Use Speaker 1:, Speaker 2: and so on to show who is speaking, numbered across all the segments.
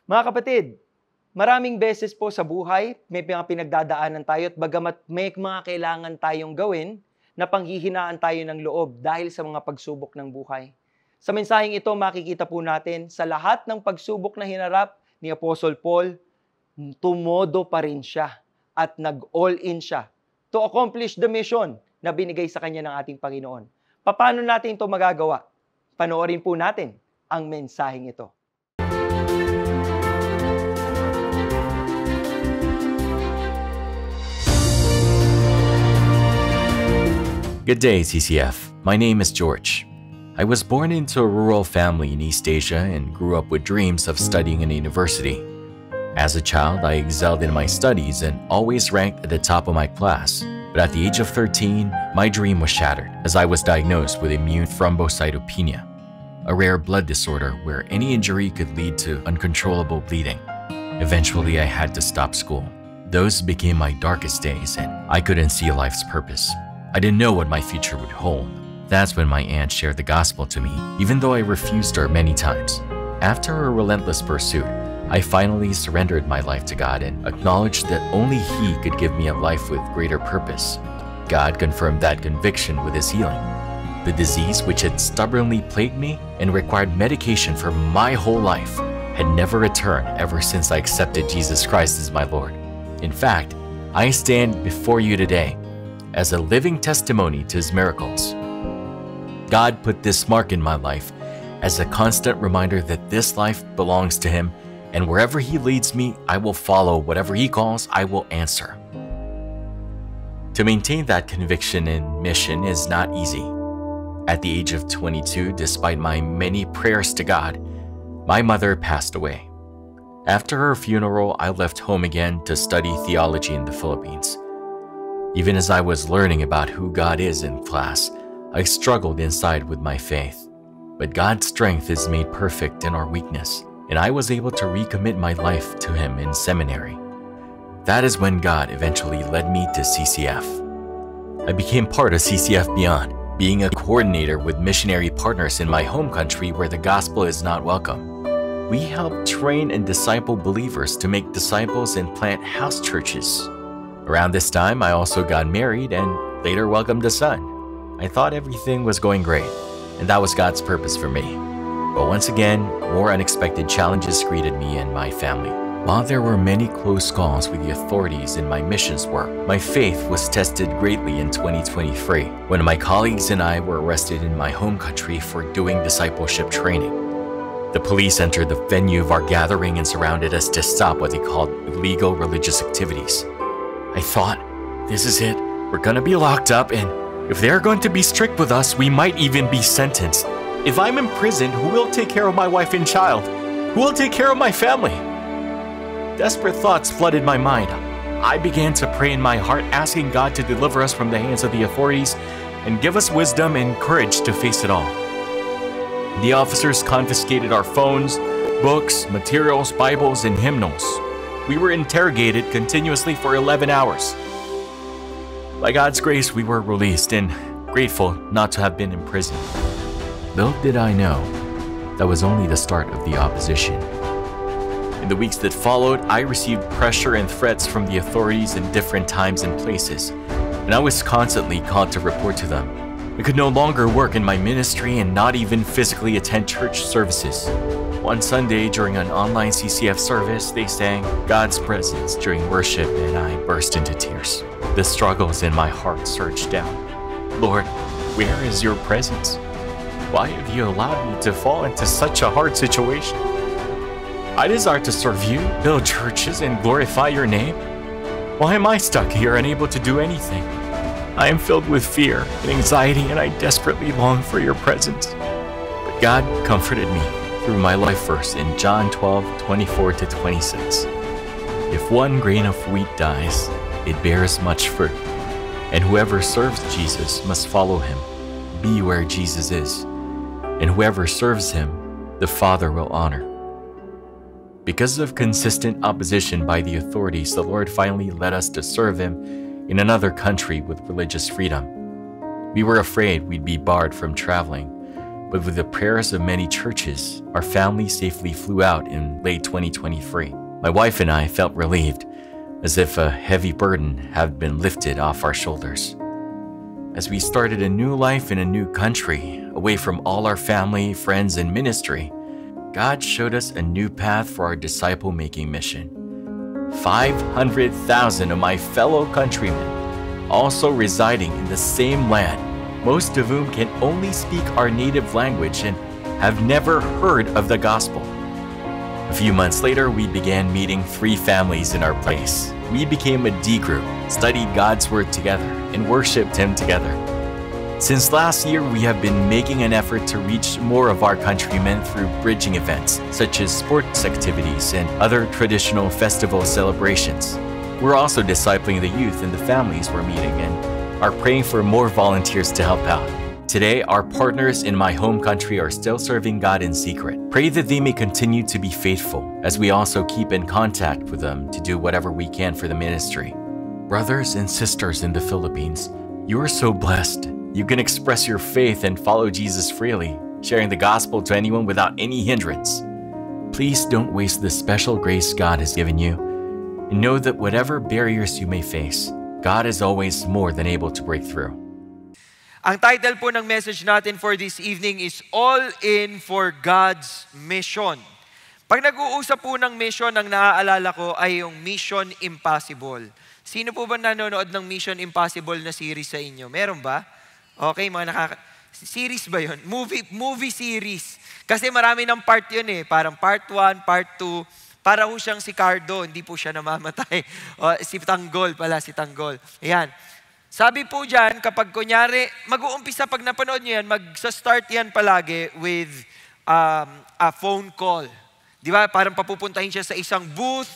Speaker 1: Mga kapatid, maraming beses po sa buhay, may mga pinagdadaanan tayo at bagamat may mga kailangan tayong gawin, na panghihinaan tayo ng loob dahil sa mga pagsubok ng buhay. Sa mensaheng ito, makikita po natin sa lahat ng pagsubok na hinarap ni Apostle Paul, tumodo pa rin siya at nag-all-in siya to accomplish the mission na binigay sa kanya ng ating Panginoon. Paano natin ito magagawa? Panoorin po natin ang mensaheng ito.
Speaker 2: Good day, CCF. My name is George. I was born into a rural family in East Asia and grew up with dreams of studying in a university. As a child, I excelled in my studies and always ranked at the top of my class. But at the age of 13, my dream was shattered as I was diagnosed with immune thrombocytopenia, a rare blood disorder where any injury could lead to uncontrollable bleeding. Eventually, I had to stop school. Those became my darkest days and I couldn't see life's purpose. I didn't know what my future would hold. That's when my aunt shared the gospel to me, even though I refused her many times. After a relentless pursuit, I finally surrendered my life to God and acknowledged that only He could give me a life with greater purpose. God confirmed that conviction with His healing. The disease which had stubbornly plagued me and required medication for my whole life had never returned ever since I accepted Jesus Christ as my Lord. In fact, I stand before you today as a living testimony to His miracles. God put this mark in my life as a constant reminder that this life belongs to Him, and wherever He leads me, I will follow. Whatever He calls, I will answer. To maintain that conviction and mission is not easy. At the age of 22, despite my many prayers to God, my mother passed away. After her funeral, I left home again to study theology in the Philippines. Even as I was learning about who God is in class, I struggled inside with my faith. But God's strength is made perfect in our weakness, and I was able to recommit my life to Him in seminary. That is when God eventually led me to CCF. I became part of CCF Beyond, being a coordinator with missionary partners in my home country where the gospel is not welcome. We help train and disciple believers to make disciples and plant house churches. Around this time, I also got married and later welcomed a son. I thought everything was going great, and that was God's purpose for me. But once again, more unexpected challenges greeted me and my family. While there were many close calls with the authorities in my missions work, my faith was tested greatly in 2023 when my colleagues and I were arrested in my home country for doing discipleship training. The police entered the venue of our gathering and surrounded us to stop what they called illegal religious activities. I thought, this is it. We're gonna be locked up, and if they're going to be strict with us, we might even be sentenced. If I'm in prison, who will take care of my wife and child? Who will take care of my family? Desperate thoughts flooded my mind. I began to pray in my heart, asking God to deliver us from the hands of the authorities and give us wisdom and courage to face it all. The officers confiscated our phones, books, materials, Bibles, and hymnals. We were interrogated continuously for 11 hours. By God's grace, we were released and grateful not to have been in prison. Little did I know, that was only the start of the opposition. In the weeks that followed, I received pressure and threats from the authorities in different times and places, and I was constantly called to report to them. I could no longer work in my ministry and not even physically attend church services. One Sunday during an online CCF service, they sang God's Presence during worship, and I burst into tears. The struggles in my heart surged down. Lord, where is your presence? Why have you allowed me to fall into such a hard situation? I desire to serve you, build churches, and glorify your name. Why am I stuck here unable to do anything? I am filled with fear and anxiety, and I desperately long for your presence. But God comforted me through my life verse in John 12:24-26. If one grain of wheat dies, it bears much fruit, and whoever serves Jesus must follow him, be where Jesus is, and whoever serves him, the Father will honor. Because of consistent opposition by the authorities, the Lord finally led us to serve Him in another country with religious freedom. We were afraid we'd be barred from traveling, but with the prayers of many churches, our family safely flew out in late 2023. My wife and I felt relieved, as if a heavy burden had been lifted off our shoulders. As we started a new life in a new country, away from all our family, friends, and ministry, God showed us a new path for our disciple-making mission. 500,000 of my fellow countrymen, also residing in the same land, most of whom can only speak our native language and have never heard of the gospel. A few months later, we began meeting 3 families in our place. We became a D group, studied God's Word together, and worshiped Him together. Since last year, we have been making an effort to reach more of our countrymen through bridging events, such as sports activities and other traditional festival celebrations. We're also discipling the youth and the families we're meeting and are praying for more volunteers to help out. Today, our partners in my home country are still serving God in secret. Pray that they may continue to be faithful, as we also keep in contact with them to do whatever we can for the ministry. Brothers and sisters in the Philippines, you are so blessed. You can express your faith and follow Jesus freely, sharing the gospel to anyone without any hindrance. Please don't waste the special grace God has given you, and know that whatever barriers you may face, God is always more than able to break through.
Speaker 1: Ang title po ng message natin for this evening is All In for God's Mission. Pag nag-uusap po ng mission, ang naaalala ko ay yung Mission Impossible. Sino po ba nanonood ng Mission Impossible na series sa inyo? Meron ba? Okay, series ba yun? Movie series. Kasi marami ng part yun eh. Parang part 1, part 2. Para ho siyang si Cardo, hindi po siya namamatay. Si Tanggol pala, si Tanggol. Ayan. Sabi po dyan, kapag kunyari, mag-uumpisa pag napanood nyo yan, magsa-start yan palagi with a phone call. Di ba? Parang papupuntahin siya sa isang booth,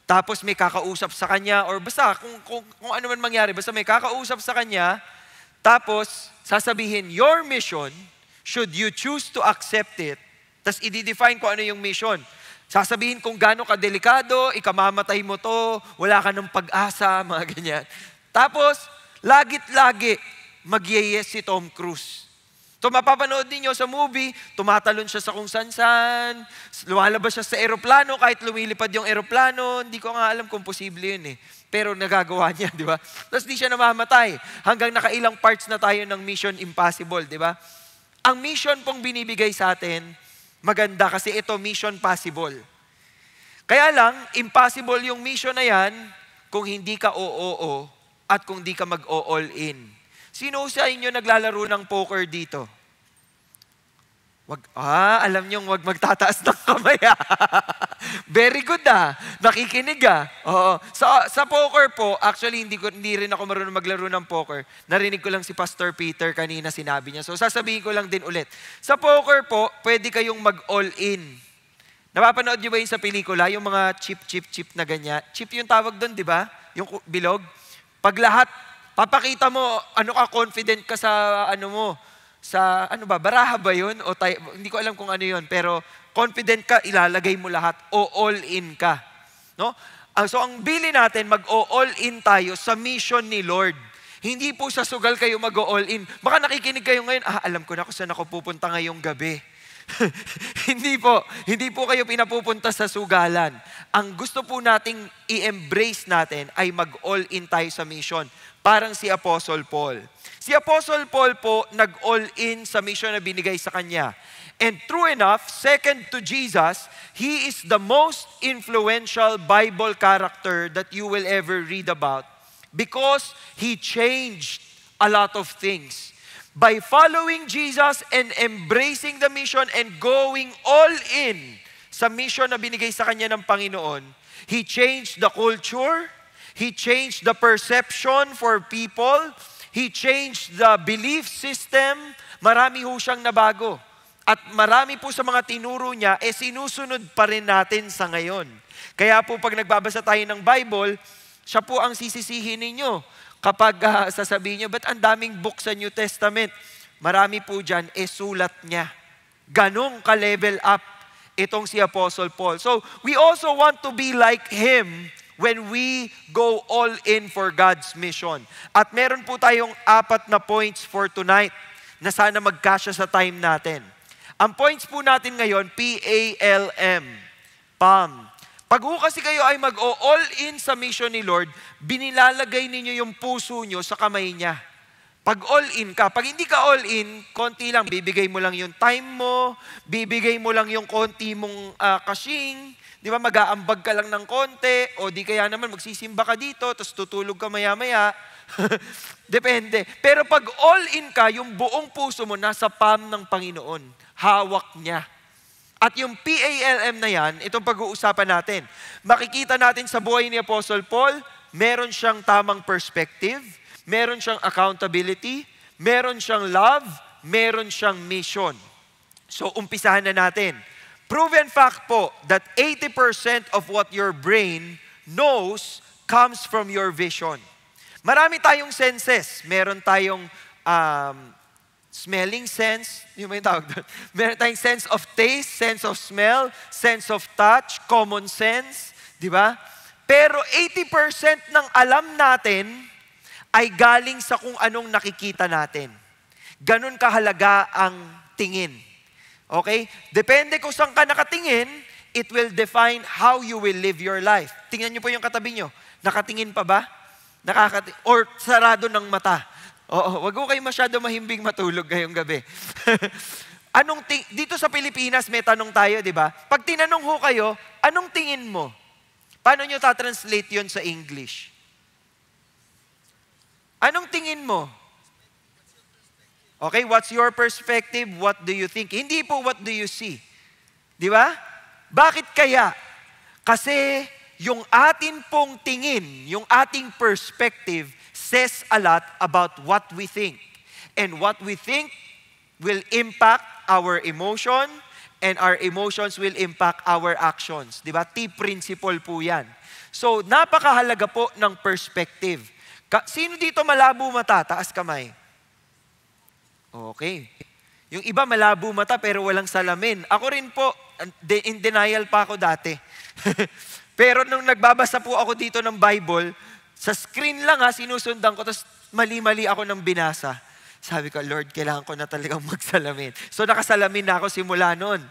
Speaker 1: tapos may kakausap sa kanya, or basta kung ano man mangyari, basta may kakausap sa kanya, tapos sasabihin, your mission, should you choose to accept it, tapos i-define kung ano yung mission. Sasabihin kung gaano kadelikado, ikamamatay mo to, wala ka ng pag-asa, mga ganyan. Tapos, lagit-lagi, mag-yes si Tom Cruise. So, mapapanood ninyo sa movie, tumatalon siya sa kung san-san, lumalabas siya sa eroplano, kahit lumilipad yung eroplano, hindi ko nga alam kung posible yun eh. Pero nagagawa niya, di ba? Tapos di siya namamatay. Hanggang nakailang parts na tayo ng Mission Impossible, di ba? Ang mission pong binibigay sa atin, maganda kasi ito mission possible. Kaya lang, impossible yung mission na yan kung hindi ka oo at kung hindi ka mag-all in. Sino sa inyo naglalaro ng poker dito? Alam nyo, wag magtataas ng kamay. Very good nakikinig Oo. Sa poker po, actually hindi rin ako marunong maglaro ng poker. Narinig ko lang si Pastor Peter kanina sinabi niya. So sasabihin ko lang din ulit. Sa poker po, pwede kayong mag-all in. Napapanood nyo ba yun sa pelikula? Yung mga chip na ganyan. Chip yung tawag doon, di ba? Yung bilog. Pag lahat, papakita mo, confident ka sa baraha ba yun? Hindi ko alam kung ano yun, pero confident ka, ilalagay mo lahat, o all in ka. No? So ang bili natin, mag-all in tayo sa mission ni Lord. Hindi po sa sugal kayo mag-all in. Baka nakikinig kayo ngayon, alam ko na kung saan ako pupunta ngayong gabi. Hindi po kayo pinapupunta sa sugalan. Ang gusto po nating i-embrace natin ay mag-all in tayo sa mission. Parang si Apostle Paul. Si Apostle Paul po nag-all in sa mission na binigay sa kanya. And true enough, second to Jesus, he is the most influential Bible character that you will ever read about because he changed a lot of things. By following Jesus and embracing the mission and going all in sa mission na binigay sa kanya ng Panginoon, he changed the culture, he changed the perception for people, he changed the belief system. Marami ho siyang nabago. At marami po sa mga tinuro niya, sinusunod pa rin natin sa ngayon. Kaya po pag nagbabasa tayo ng Bible, siya po ang sisisihin ninyo. Kapag sasabihin niyo, ba't ang daming book sa New Testament? Marami po dyan, sulat niya. Ganong ka-level up itong si Apostle Paul. So, we also want to be like him when we go all in for God's mission. At meron po tayong 4 na points for tonight na sana magkasya sa time natin.
Speaker 3: Ang points po natin ngayon, PALM. PALM. Pag kasi kayo ay mag-all in sa mission ni Lord, binilalagay ninyo yung puso nyo sa kamay niya. Pag all in ka, pag hindi ka all in, konti lang, bibigay mo lang yung time mo, bibigay mo lang yung konti mong kashing, di ba, mag-aambag ka lang ng konti, o di kaya naman magsisimba ka dito, tapos tutulog ka maya-maya. Depende. Pero pag all in ka, yung buong puso mo nasa palm ng Panginoon. Hawak niya. At yung PALM na yan, itong pag-uusapan natin. Makikita natin sa buhay ni Apostle Paul, meron siyang tamang perspective, meron siyang accountability, meron siyang love, meron siyang mission. So, umpisahan na natin. Proven fact po that 80% of what your brain knows comes from your vision. Marami tayong senses. Meron tayong smelling sense. Yung may tawag doon. Meron tayong sense of taste, sense of smell, sense of touch, common sense. Di ba? Pero 80% ng alam natin ay galing sa kung anong nakikita natin. Ganun kahalaga ang tingin. Okay? Depende kung saan ka nakatingin, it will define how you will live your life. Tingnan niyo po yung katabi niyo. Nakatingin pa ba? Or sarado ng mata. Oo, wag ko kayo masyado mahimbing matulog ngayong gabi. Dito sa Pilipinas may tanong tayo, di ba? Pag tinanong ho kayo, anong tingin mo? Paano nyo ta-translate yon sa English? Anong tingin mo? Okay, what's your perspective? What do you think? Hindi po what do you see. Di ba? Bakit kaya? Kasi yung atin pong tingin, yung ating perspective, says a lot about what we think. And what we think will impact our emotion, and our emotions will impact our actions. Diba? T-principle po yan. So, napakahalaga po ng perspective. Sino dito malabo mata? Taas kamay. Okay. Yung iba malabo mata pero walang salamin. Ako rin po, in denial pa ako dati. Pero nung nagbabasa po ako dito ng Bible, sa screen lang sinusundan ko, tapos mali-mali ako ng binasa. Sabi ko, Lord, kailangan ko na talagang magsalamin. So nakasalamin na ako simula noon.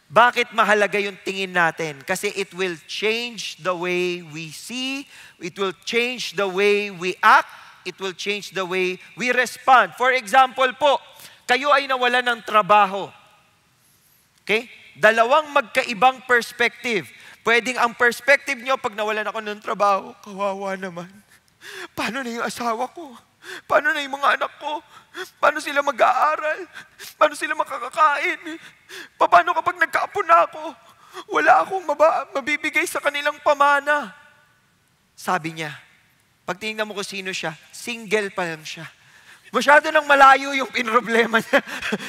Speaker 3: Bakit mahalaga yung tingin natin? Kasi it will change the way we see, it will change the way we act, it will change the way we respond. For example po, kayo ay nawalan ng trabaho. Okay? Dalawang magkaibang perspective. Pwedeng ang perspective nyo, pag nawalan ako ng trabaho, kawawa naman. Paano na yung asawa ko? Paano na yung mga anak ko? Paano sila mag-aaral? Paano sila makakakain? Paano kapag nagkaapo na ako? Wala akong mabibigay sa kanilang pamana. Sabi niya, pag tingnan mo kung sino siya, single pa lang siya. Masyado nang malayo yung pinroblema niya.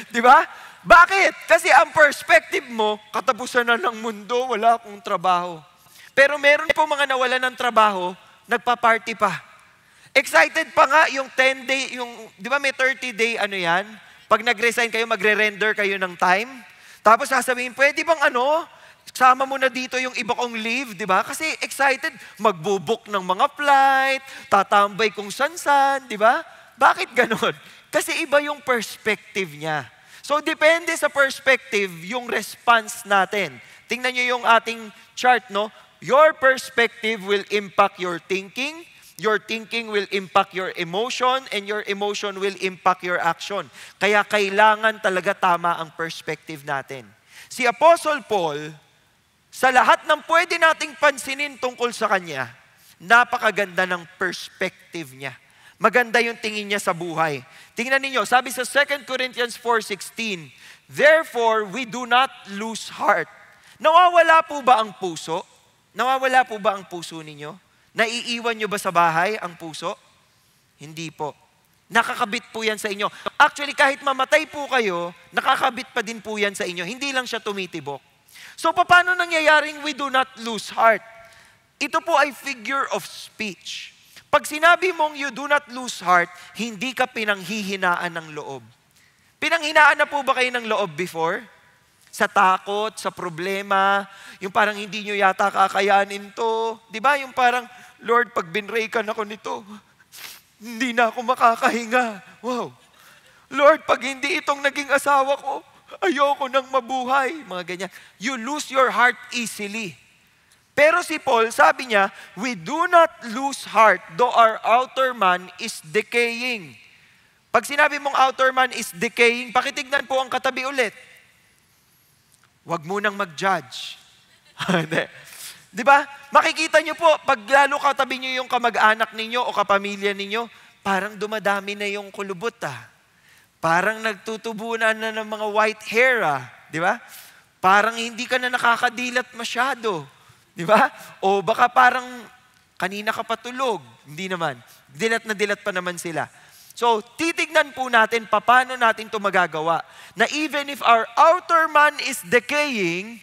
Speaker 3: Di ba? Bakit? Kasi ang perspective mo, katapusan na ng mundo, wala akong trabaho. Pero meron po mga nawalan ng trabaho, nagpa-party pa. Excited pa nga yung 10-day, di ba may 30-day yan? Pag nag-resign kayo, magre-render kayo ng time. Tapos sasabihin, pwede bang sama mo na dito yung iba kong leave, di ba? Kasi excited, magbubook ng mga flight, tatambay kung san-san, di ba? Bakit ganon? Kasi iba yung perspective niya. So, depende sa perspective, yung response natin. Tingnan nyo yung ating chart, no? Your perspective will impact your thinking will impact your emotion, and your emotion will impact your action. Kaya kailangan talaga tama ang perspective natin. Si Apostle Paul, sa lahat ng pwede nating pansinin tungkol sa kanya, napakaganda ng perspective niya. Maganda yung tingin niya sa buhay. Tingnan ninyo, sabi sa 2 Corinthians 4:16, therefore, we do not lose heart. Nawawala po ba ang puso? Nawawala po ba ang puso ninyo? Naiiwan nyo ba sa bahay ang puso? Hindi po. Nakakabit po yan sa inyo. Actually, kahit mamatay po kayo, nakakabit pa din po yan sa inyo. Hindi lang siya tumitibok. So, paano nangyayaring we do not lose heart? Ito po ay figure of speech. Pag sinabi mong you do not lose heart, hindi ka pinanghihinaan ng loob. Pinanghinaan na po ba kayo ng loob before? Sa takot, sa problema, yung parang hindi nyo yata kakayanin to. Di ba? Yung parang, Lord, pag binraykan ako nito, hindi na ako makakahinga. Wow. Lord, pag hindi itong naging asawa ko, ayoko nang mabuhay. Mga ganyan. You lose your heart easily. Pero si Paul, sabi niya, we do not lose heart though our outer man is decaying. Pag sinabi mong outer man is decaying, pakitignan po ang katabi ulit. Huwag munang mag-judge. Di ba? Makikita niyo po, pag lalo katabi niyo yung kamag-anak ninyo o kapamilya ninyo, parang dumadami na yung kulubot Parang nagtutubunan na ng mga white hair Di ba? Parang hindi ka na nakakadilat masyado. Di ba? O baka parang kanina ka patulog. Hindi naman. Dilat na dilat pa naman sila. So, titignan po natin paano natin ito magagawa. Na even if our outer man is decaying,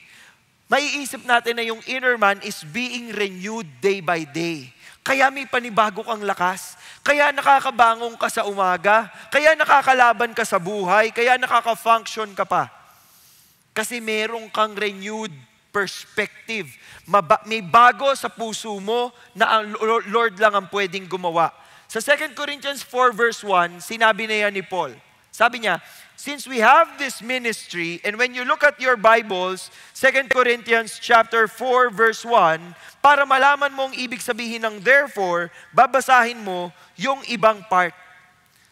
Speaker 3: maiisip natin na yung inner man is being renewed day by day. Kaya may panibago kang lakas. Kaya nakakabangong ka sa umaga. Kaya nakakalaban ka sa buhay. Kaya nakaka-function ka pa. Kasi merong kang renewed perspective. May bago sa puso mo na ang Lord lang ang pwedeng gumawa. Sa 2 Corinthians 4 verse 1, sinabi na yan ni Paul. Sabi niya, since we have this ministry, and when you look at your Bibles, 2 Corinthians chapter 4 verse 1, para malaman mo ang ibig sabihin ng therefore, babasahin mo yung ibang part.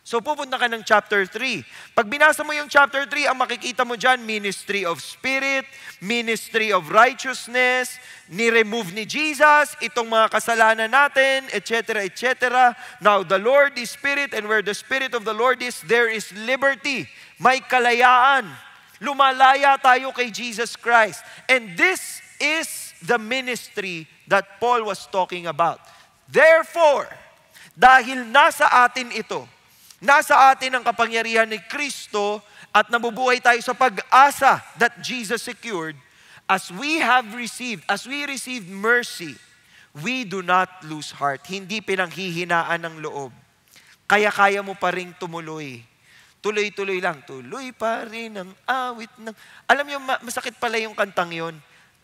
Speaker 3: So pupunta ka ng chapter 3. Pag binasa mo yung chapter 3, ang makikita mo dyan, ministry of spirit, ministry of righteousness, ni-remove ni Jesus, itong mga kasalanan natin, etc., etc. Now, the Lord is spirit, and where the spirit of the Lord is, there is liberty. May kalayaan. Lumalaya tayo kay Jesus Christ. And this is the ministry that Paul was talking about. Therefore, dahil nasa atin ito, nasa atin ang kapangyarihan ni Kristo at nabubuhay tayo sa pag-asa that Jesus secured, as we received mercy, we do not lose heart. Hindi pinanghihinaan ng loob. Kaya mo pa rin tumuloy. Tuloy-tuloy lang. Tuloy pa rin ang awit ng... Alam niyo, masakit pala yung kantang yon.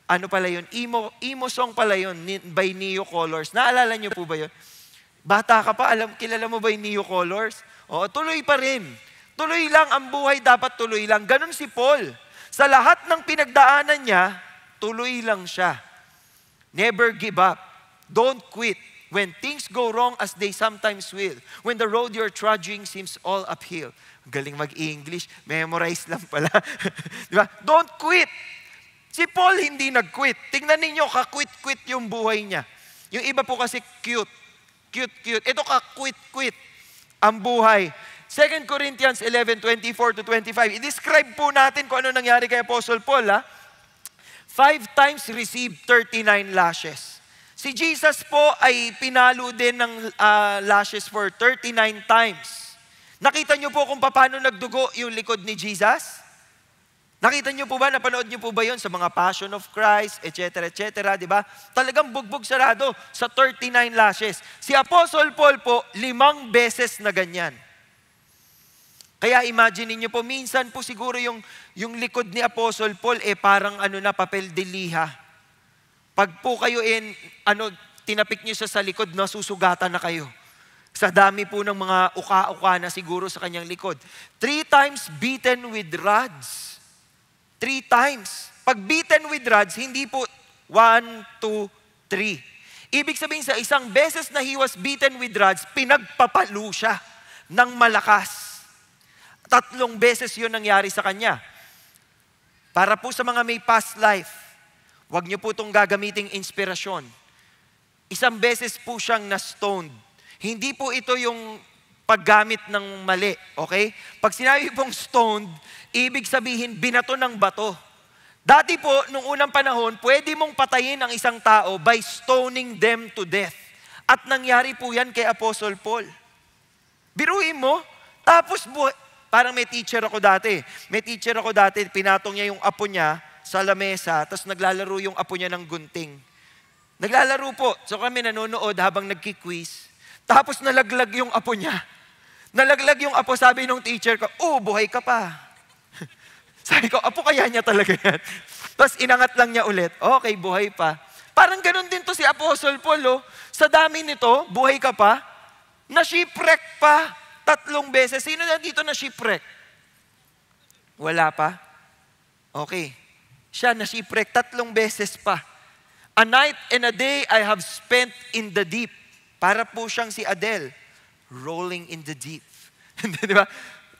Speaker 3: Ano pala yun? Emo song pala yun by Neo Colors. Naalala niyo po ba yun? Bata ka pa, kilala mo ba yung Neo Colors? O, tuloy pa rin. Tuloy lang, ang buhay dapat tuloy lang. Ganon si Paul. Sa lahat ng pinagdaanan niya, tuloy lang siya. Never give up. Don't quit. When things go wrong as they sometimes will. When the road you're trudging seems all uphill. Galing mag-English. Memorize lang pala. Diba? Don't quit. Si Paul hindi nag-quit. Tingnan ninyo, ka-quit-quit yung buhay niya. Yung iba po kasi cute. Cute. Ito ka-quit-quit ang buhay. 2 Corinthians 11:24-25. I-describe po natin kung ano nangyari kay Apostle Paul. 5 times received 39 lashes. Si Jesus po ay pinalo din ng lashes for 39 times. Nakita niyo po kung paano nagdugo yung likod ni Jesus? Nakita niyo po ba, napanood niyo po ba yun sa mga Passion of Christ, etc., etc., di ba? Talagang bugbog sarado sa 39 lashes. Si Apostle Paul po, 5 beses na ganyan. Kaya imagine niyo po, minsan po siguro yung likod ni Apostle Paul, parang papel de liha. Pag po kayo tinapik niyo siya sa likod, nasusugatan na kayo. Sa dami po ng mga uka-uka na siguro sa kanyang likod. 3 times beaten with rods. 3 times. Pag beaten with rods, hindi po 1, 2, 3. Ibig sabihin sa isang beses na he was beaten with rods, pinagpapalo siya ng malakas. 3 beses yun nangyari sa kanya. Para po sa mga may past life, huwag niyo po itong gagamiting inspirasyon. 1 beses po siyang na-stoned. Hindi po ito yung paggamit ng mali, okay? Pag sinabi pong stoned, ibig sabihin binato ng bato. Dati po, nung unang panahon, pwede mong patayin ang isang tao by stoning them to death. At nangyari po yan kay Apostle Paul. Biruin mo, tapos parang may teacher ako dati. Pinatong niya yung apo niya sa lamesa, tapos naglalaro yung apo niya ng gunting. Naglalaro po. So kami nanonood habang nagki-quiz. Tapos nalaglag yung apo niya. Nalaglag yung apo, sabi nung teacher ko, buhay ka pa. Sabi ko, apo kaya niya talaga yan. Tapos inangat lang niya ulit, okay, buhay pa. Parang ganun din to si Apostle Paul. Sa dami nito, buhay ka pa, na-shipwreck pa 3 beses. Sino na dito na-shipwreck? Wala pa? Okay. Siya na shipwreck 3 beses pa. A night and a day I have spent in the deep. Para po siyang si Adele, rolling in the deep. Di ba?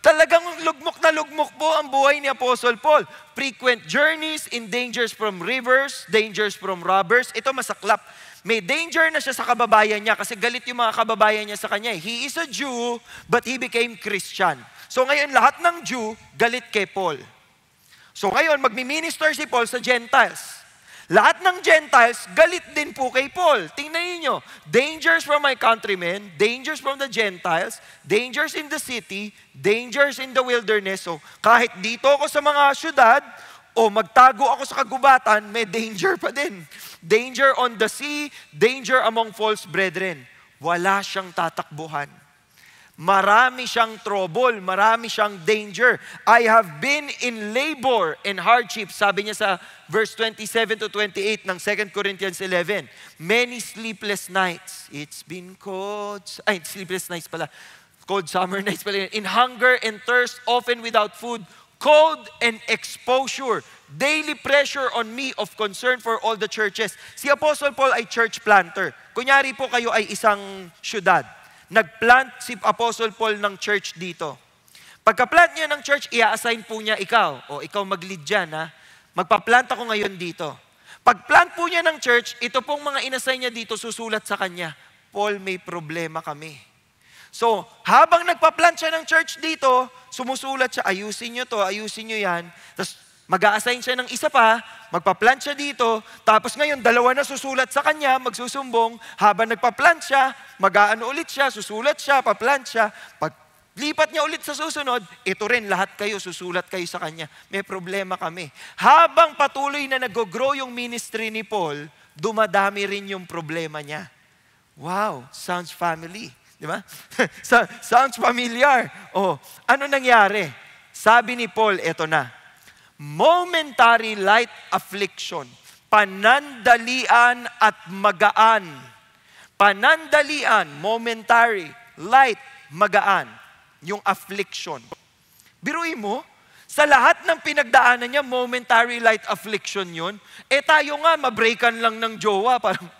Speaker 3: Talagang lugmok na lugmok po ang buhay ni Apostle Paul. Frequent journeys in dangers from rivers, dangers from robbers. Ito masaklap. May danger na siya sa kababayan niya kasi galit yung mga kababayan niya sa kanya. He is a Jew, but he became Christian. So ngayon, lahat ng Jew, galit kay Paul. So ngayon, magmi-minister si Paul sa Gentiles. Lahat ng Gentiles, galit din po kay Paul. Tingnan niyo, dangers from my countrymen, dangers from the Gentiles, dangers in the city, dangers in the wilderness. So kahit dito ako sa mga syudad, o magtago ako sa kagubatan, may danger pa din. Danger on the sea, danger among false brethren. Wala siyang tatakbuhan. Marami siyang trouble, marami siyang danger. I have been in labor and hardship. Sabi niya sa verse 27 to 28 ng 2 Corinthians 11. Many sleepless nights. It's been cold. Sleepless nights pala. Cold summer nights pala. In hunger and thirst, often without food, cold and exposure. Daily pressure on me of concern for all the churches. Si Apostle Paul ay church planter. Kunyari po kayo ay isang syudad. Nagplant si Apostle Paul ng church dito. Pagka-plant niya ng church, i-assign po niya ikaw. O ikaw mag-lead dyan, ha? Magpa-plant ako ngayon dito. Pag-plant po niya ng church, ito pong mga inassign niya dito, susulat sa kanya, Paul, may problema kami. So, habang nagpa-plant siya ng church dito, sumusulat siya, ayusin niyo to, ayusin niyo yan. Tapos, mag-a-assign siya ng isa pa, magpa-plant siya dito, tapos ngayon, 2 na susulat sa kanya, magsusumbong, habang nagpa-plant siya, mag-aano ulit siya, susulat siya, pa-plant siya, paglipat niya ulit sa susunod, ito rin, lahat kayo, susulat kayo sa kanya. May problema kami. Habang patuloy na nag-grow yung ministry ni Paul, dumadami rin yung problema niya. Wow, sounds family. Di ba? Sounds familiar. Oh, ano nangyari? Sabi ni Paul, eto na. Momentary light affliction, panandalian at magaan. Panandalian, momentary, light, magaan. Yung affliction. Biruin mo, sa lahat ng pinagdaanan niya, momentary light affliction yun. Eh tayo nga, mabreakan lang ng jowa. Parang,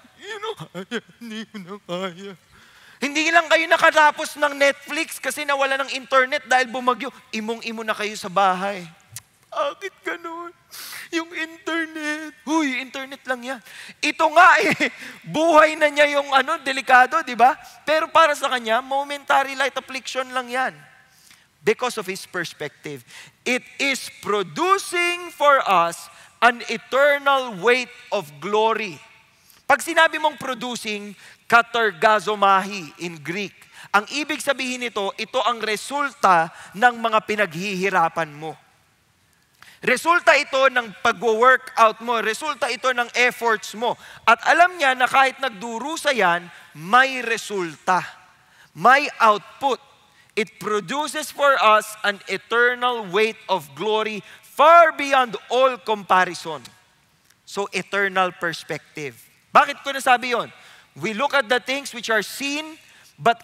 Speaker 3: hindi ko na kaya. Hindi lang kayo nakatapos ng Netflix kasi nawala ng internet dahil bumagyo. Imong-imo na kayo sa bahay. Bakit ganun? Yung internet. Huy, internet lang yan. Ito nga buhay na niya yung delikado, di ba? Pero para sa kanya, momentary light affliction lang yan. Because of his perspective. It is producing for us an eternal weight of glory. Pag sinabi mong producing, katergazomahi in Greek. Ang ibig sabihin nito, ito ang resulta ng mga pinaghihirapan mo. Resulta ito ng pag-workout mo. Resulta ito ng efforts mo. At alam niya na kahit nagdurusa yan, may resulta. May output. It produces for us an eternal weight of glory far beyond all comparison. So, eternal perspective. Bakit ko nasabi yon? We look at the things which are seen, but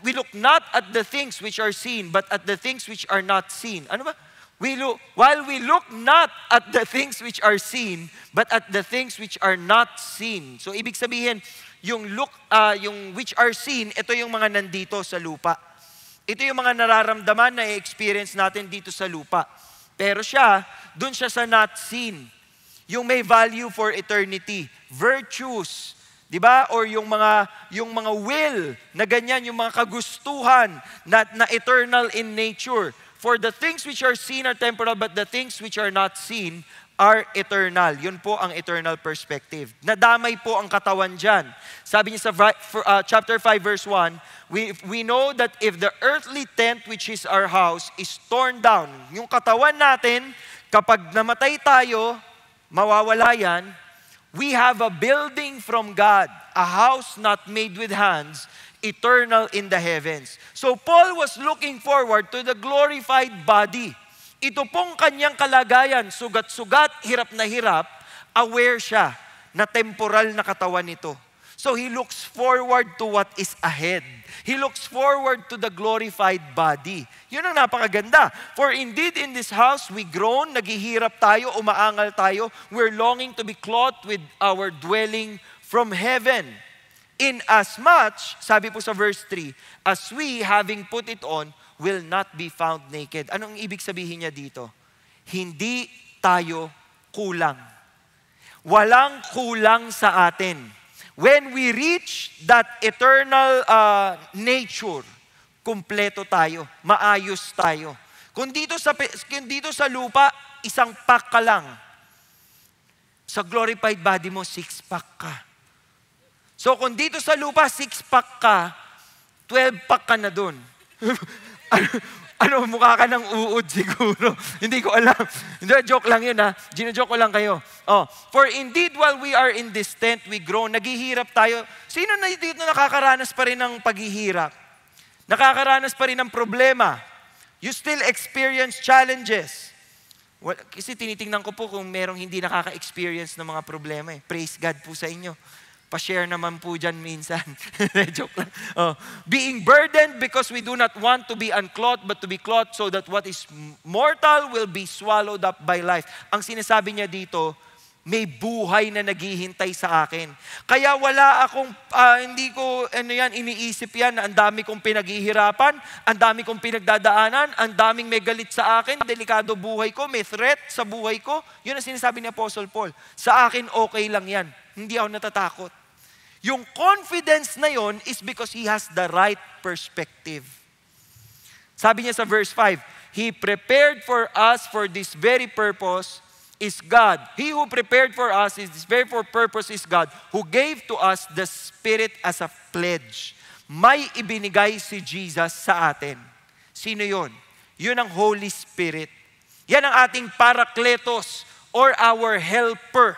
Speaker 3: we look not at the things which are seen, but at the things which are not seen. Ano ba? While we look not at the things which are seen, but at the things which are not seen. So ibig sabihin, yung which are seen, ito yung mga nandito sa lupa. Ito yung mga nararamdaman na i-experience natin dito sa lupa. Pero dun siya sa not seen. Yung may value for eternity, virtues, 'di ba? Or yung mga will na ganyan, yung mga kagustuhan na eternal in nature. For the things which are seen are temporal, but the things which are not seen are eternal. Yun po ang eternal perspective. Nadamay po ang katawan dyan. Sabi niya sa chapter 5 verse 1, we know that if the earthly tent which is our house is torn down, yung katawan natin, kapag namatay tayo, mawawala yan, we have a building from God, a house not made with hands, eternal in the heavens. So Paul was looking forward to the glorified body. Ito pong kanyang kalagayan, sugat-sugat, hirap na hirap, aware siya na temporal na katawan nito. So he looks forward to what is ahead. He looks forward to the glorified body. Yun ang napakaganda. For indeed in this house we groan, naghihirap tayo, umaangal tayo. We're longing to be clothed with our dwelling from heaven. In as much, sabi po sa verse 3, as we, having put it on, will not be found naked. Anong ibig sabihin niya dito? Hindi tayo kulang. Walang kulang sa atin. When we reach that eternal nature, kumpleto tayo, maayos tayo. Kung dito sa lupa, isang pack ka lang. Sa glorified body mo, 6-pack ka. So kung dito sa lupa, 6-pack ka, 12-pack ka na dun. Mukha ka ng uod siguro. Hindi ko alam. Hindi, joke lang yun ha. Gino-joke ko lang kayo. For indeed, while we are in this tent, we groan. Naghihirap tayo. Sino na dito nakakaranas pa rin ng paghihirap? Nakakaranas pa rin ng problema. You still experience challenges. Well, kasi tinitingnan ko po kung merong hindi nakaka-experience ng mga problema. Praise God po sa inyo. Pa-share naman po dyan minsan. Joke lang. Being burdened because we do not want to be unclothed but to be clothed so that what is mortal will be swallowed up by life. Ang sinasabi niya dito, may buhay na naghihintay sa akin. Kaya wala akong, iniisip yan na ang dami kong pinaghihirapan, ang dami kong pinagdadaanan, ang daming may galit sa akin, delikado buhay ko, may threat sa buhay ko. Yun ang sinasabi ni Apostle Paul. Sa akin, okay lang yan. Hindi ako natatakot. Yung confidence na yon is because he has the right perspective. Sabi niya sa verse 5, He prepared for us for this very purpose is God. He who prepared for us is this very purpose is God, who gave to us the Spirit as a pledge. May ibinigay si Jesus sa atin. Sino yon? Yun ang Holy Spirit. Yan ang ating Parakletos or our helper.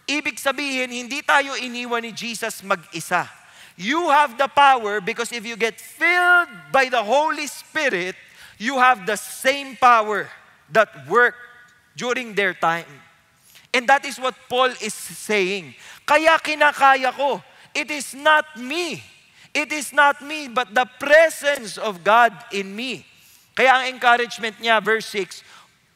Speaker 3: Ibig sabihin, hindi tayo iniwan ni Jesus mag-isa. You have the power because if you get filled by the Holy Spirit, you have the same power that worked during their time. And that is what Paul is saying. Kaya kinakaya ko. It is not me. It is not me, but the presence of God in me. Kaya ang encouragement niya, verse 6,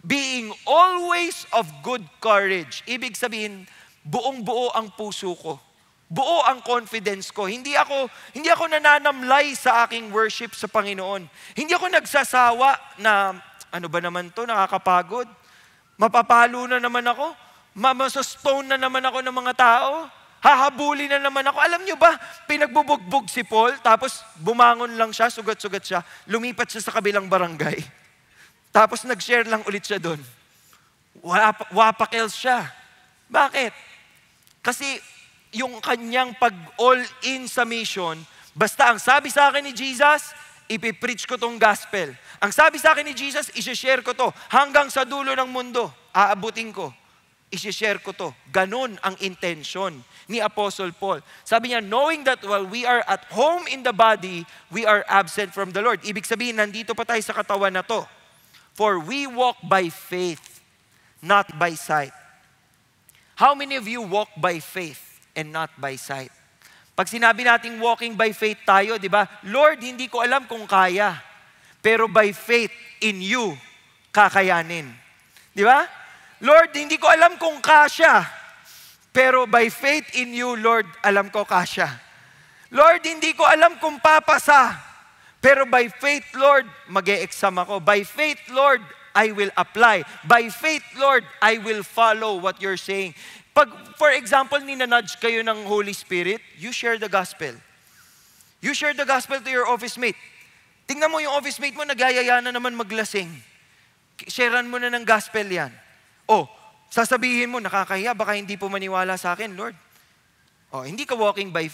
Speaker 3: being always of good courage. Ibig sabihin, buong-buo ang puso ko. Buo ang confidence ko. Hindi ako nananamlay sa aking worship sa Panginoon. Hindi ako nagsasawa na, ano ba naman to, nakakapagod. Mapapalo na naman ako. Masastone na naman ako ng mga tao. Hahabuli na naman ako. Alam nyo ba, pinagbubugbog si Paul, tapos bumangon lang siya, sugat-sugat siya, lumipat siya sa kabilang barangay. Tapos nag-share lang ulit siya doon. Wapakels siya. Bakit? Kasi yung kanyang pag-all-in sa mission, basta ang sabi sa akin ni Jesus, ipipreach ko tong gospel. Ang sabi sa akin ni Jesus, isi-share ko to. Hanggang sa dulo ng mundo, aabutin ko. Isi-share ko to. Ganun ang intention ni Apostle Paul. Sabi niya, knowing that while we are at home in the body, we are absent from the Lord. Ibig sabihin, nandito pa tayo sa katawan na to. For we walk by faith, not by sight. How many of you walk by faith and not by sight? Pag sinabi nating walking by faith tayo, di ba? Lord, hindi ko alam kung kaya. Pero by faith in you, kakayanin. Di ba? Lord, hindi ko alam kung kasya. Pero by faith in you, Lord, alam ko kasya. Lord, hindi ko alam kung papasa. Pero by faith, Lord, mag-e-exam ako. By faith, Lord, I will apply. By faith, Lord, I will follow what you're saying. Pag, for example, ninanudge kayo ng Holy Spirit, you share the gospel. You share the gospel to your office mate. Tingnan mo yung office mate mo, nagyayaya na naman maglasing. Sharean mo na ng gospel yan. Sasabihin mo, nakakahiya, baka hindi po maniwala sa akin, Lord. Hindi ka walking by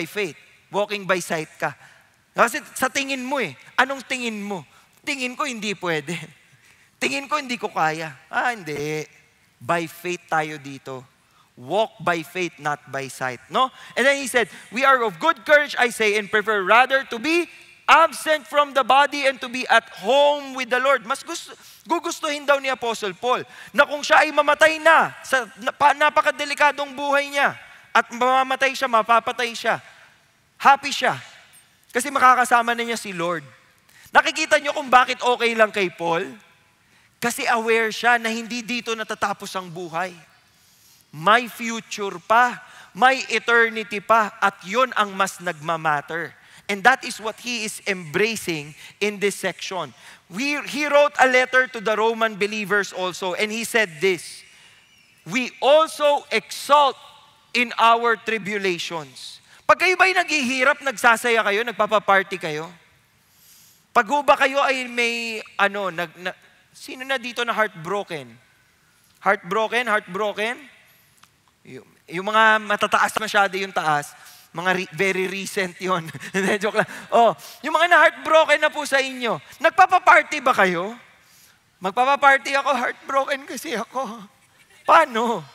Speaker 3: faith. Walking by sight ka. Kasi sa tingin mo anong tingin mo? Tingin ko hindi pwede. Tingin ko hindi ko kaya. Hindi. By faith tayo dito. Walk by faith, not by sight. No? And then he said, we are of good courage, I say, and prefer rather to be absent from the body and to be at home with the Lord. Mas gugustuhin daw ni Apostle Paul na kung siya ay mamatay na sa napakadelikadong buhay niya, At mamamatay siya, mapapatay siya. Happy siya. Kasi makakasama na niya si Lord. Nakikita niyo kung bakit okay lang kay Paul? Kasi aware siya na hindi dito natatapos ang buhay. May future pa. May eternity pa. At yun ang mas nagmamatter. And that is what he is embracing in this section. He wrote a letter to the Roman believers also. And he said this, we also exult in our tribulations. Pag kayo ba'y naghihirap, nagsasaya kayo, nagpapaparty kayo? Pag ba kayo ay may, sino na dito na heartbroken? Heartbroken? Yung mga matataas masyado yung taas, very recent yon. Joke lang. Yung mga na-heartbroken na po sa inyo, nagpapaparty ba kayo? Magpapaparty ako, heartbroken kasi ako. Paano?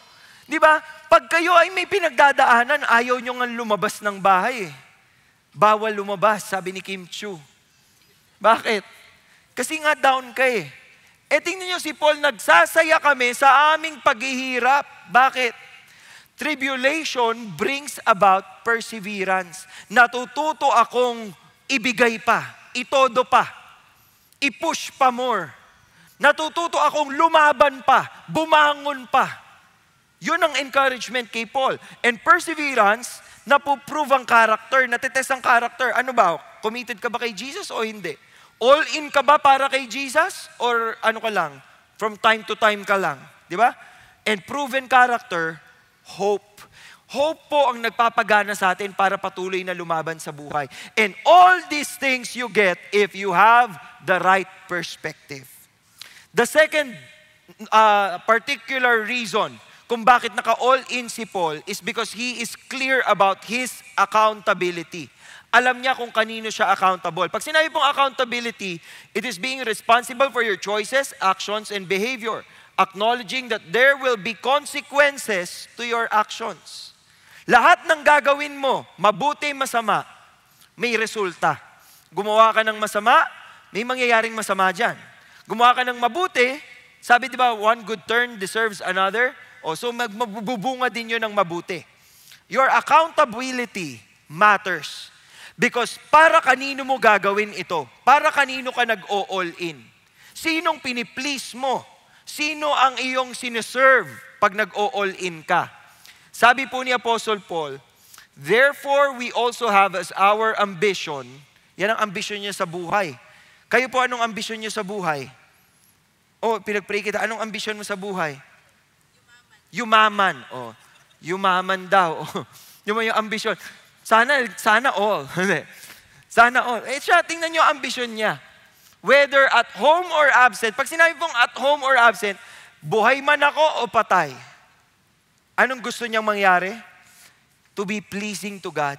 Speaker 3: Di ba? Pag kayo ay may pinagdadaanan, ayaw nyo nga lumabas ng bahay. Bawal lumabas, sabi ni Kim Chiu. Bakit? Kasi nga down ka eh. Tingnan nyo si Paul, nagsasaya kami sa aming paghihirap. Bakit? Tribulation brings about perseverance. Natututo akong ibigay pa, itodo pa, i-push pa more. Natututo akong lumaban pa, bumangon pa. Yun ang encouragement kay Paul. And perseverance, napuprove ang character, natitest ang character. Ano ba? Committed ka ba kay Jesus o hindi? All in ka ba para kay Jesus? Or ano ka lang? From time to time ka lang. Di ba? And proven character, hope. Hope po ang nagpapagana sa atin para patuloy na lumaban sa buhay. And all these things you get if you have the right perspective. The second particular reason kung bakit naka-all-in si Paul is because he is clear about his accountability. Alam niya kung kanino siya accountable. Pag sinabi pong accountability, it is being responsible for your choices, actions, and behavior. Acknowledging that there will be consequences to your actions. Lahat ng gagawin mo, mabuti, masama, may resulta. Gumawa ka ng masama, may mangyayaring masama dyan. Gumawa ka ng mabuti, sabi di ba, one good turn deserves another. So magbubunga din yun ng mabuti. Your accountability matters. Because para kanino mo gagawin ito? Para kanino ka nag-all in? Sinong piniplease mo? Sino ang iyong sineserve pag nag-all in ka? Sabi po ni Apostle Paul, therefore we also have as our ambition, yan ang ambisyon niya sa buhay. Kayo po, anong ambisyon niyo sa buhay? Pinag-pray kita, anong ambisyon mo sa buhay? Yumaman. Yumaman daw. Yung ambisyon. Sana all. Sana all. Siya, tingnan niyo ang ambisyon niya. Whether at home or absent. Pag sinabi pong at home or absent, buhay man ako o patay. Anong gusto niyang mangyari? To be pleasing to God.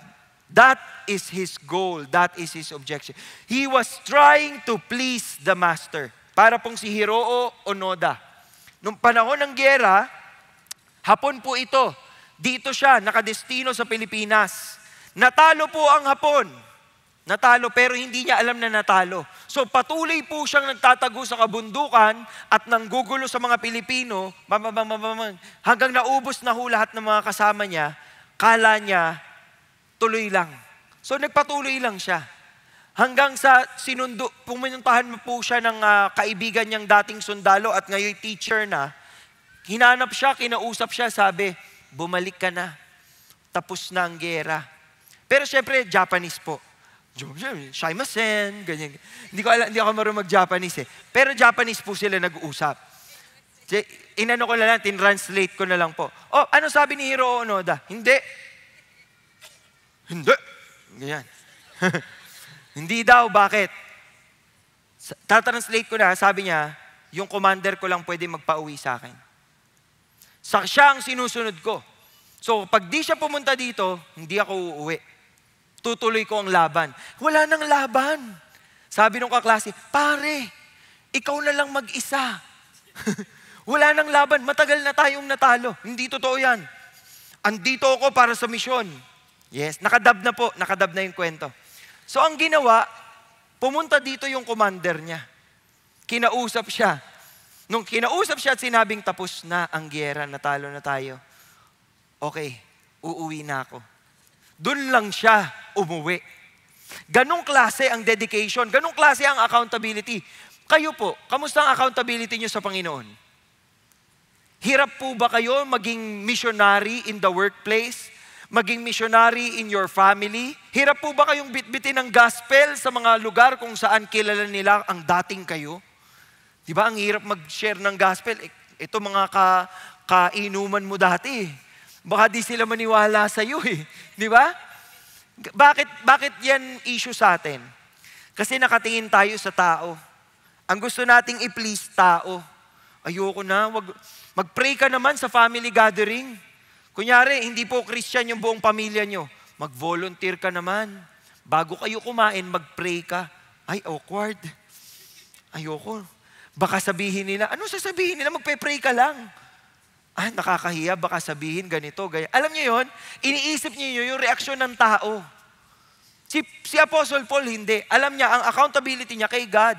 Speaker 3: That is his goal. That is his objection. He was trying to please the master. Para pong si Hiroo Onoda. Nung panahon ng gyera, Hapon po ito. Dito siya, nakadestino sa Pilipinas. Natalo po ang Hapon. Natalo, pero hindi niya alam na natalo. So patuloy po siyang nagtatago sa kabundukan at nanggugulo sa mga Pilipino, hanggang naubos na ho lahat ng mga kasama niya, kala niya, tuloy lang. So nagpatuloy lang siya. Hanggang sa pumuntahan po siya ng kaibigan niyang dating sundalo at ngayon teacher na, hinanap siya, kinausap siya, sabi, bumalik ka na. Tapos na ang gera. Pero syempre, Japanese po. Shimasen, ganyan. Hindi ako marunong mag-Japanese eh. Pero Japanese po sila nag-uusap. Inano ko na lang, tinranslate ko na lang po. Ano sabi ni Hiroo Onoda? Hindi. Ganyan. Hindi daw, bakit? Tatranslate ko na, sabi niya, yung commander ko lang pwede magpa-uwi sa akin. Siya ang sinusunod ko. So, pag di siya pumunta dito, hindi ako uuwi. Tutuloy ko ang laban. Wala nang laban. Sabi nung kaklase, pare, ikaw na lang mag-isa. Wala nang laban. Matagal na tayong natalo. Hindi totoo yan. Andito ako para sa misyon. Yes, nakadab na po. Nakadab na yung kwento. So, ang ginawa, pumunta dito yung commander niya. Kinausap siya. Nung kinausap siya at sinabing tapos na ang gyera, natalo na tayo. Okay, uuwi na ako. Doon lang siya umuwi. Ganong klase ang dedication, ganong klase ang accountability. Kayo po, kamusta ang accountability niyo sa Panginoon? Hirap po ba kayo maging missionary in the workplace? Maging missionary in your family? Hirap po ba kayong bitbitin ng gospel sa mga lugar kung saan kilala nila ang dating kayo? Di ba, ang hirap mag-share ng gospel. Ito mga kainuman mo dati. Baka di sila maniwala sa iyo eh. Di ba? Bakit yan issue sa atin? Kasi nakatingin tayo sa tao. Ang gusto nating i-please tao. Ayoko na, mag-pray ka naman sa family gathering. Kunyari, hindi po Christian yung buong pamilya nyo. Mag-volunteer ka naman. Bago kayo kumain, mag-pray ka. Ay, awkward. Ayoko. Baka sabihin nila, ano sasabihin nila? Magpe-pray ka lang. Ah, nakakahiya, baka sabihin ganito, ganyan. Alam niyo yon, iniisip niyo yung reaksyon ng tao. Si Apostle Paul, hindi. Alam niya, ang accountability niya kay God.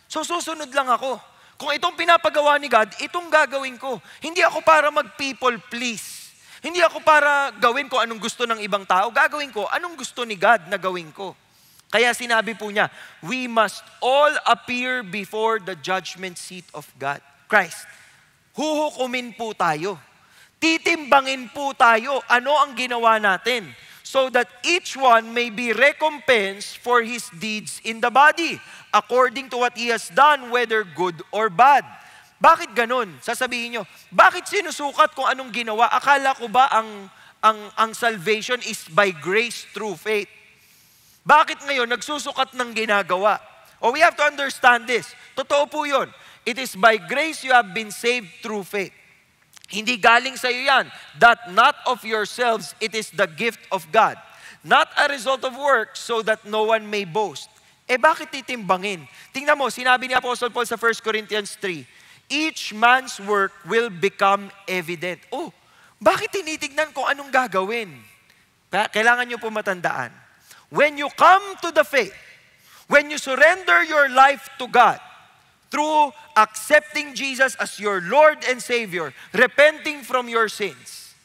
Speaker 3: So, susunod lang ako. Kung itong pinapagawa ni God, itong gagawin ko. Hindi ako para mag-people please. Hindi ako para gawin ko anong gusto ng ibang tao. Gagawin ko anong gusto ni God na gawin ko. Kaya sinabi po niya, we must all appear before the judgment seat of God. Christ. Huhukumin po tayo. Titimbangin po tayo ano ang ginawa natin so that each one may be recompensed for his deeds in the body according to what he has done, whether good or bad. Bakit ganun? Sasabihin nyo, bakit sinusukat kung anong ginawa? Akala ko ba ang salvation is by grace through faith? Bakit ngayon nagsusukat ng ginagawa? We have to understand this. Totoo po yun. It is by grace you have been saved through faith. Hindi galing sa iyo yan. That not of yourselves, it is the gift of God. Not a result of works, so that no one may boast. Bakit titimbangin? Tingnan mo, sinabi ni Apostle Paul sa 1 Corinthians 3, each man's work will become evident. Bakit tinitignan kung anong gagawin? Kailangan nyo po matandaan. When you come to the faith, when you surrender your life to God, through accepting Jesus as your Lord and Savior, repenting from your sins,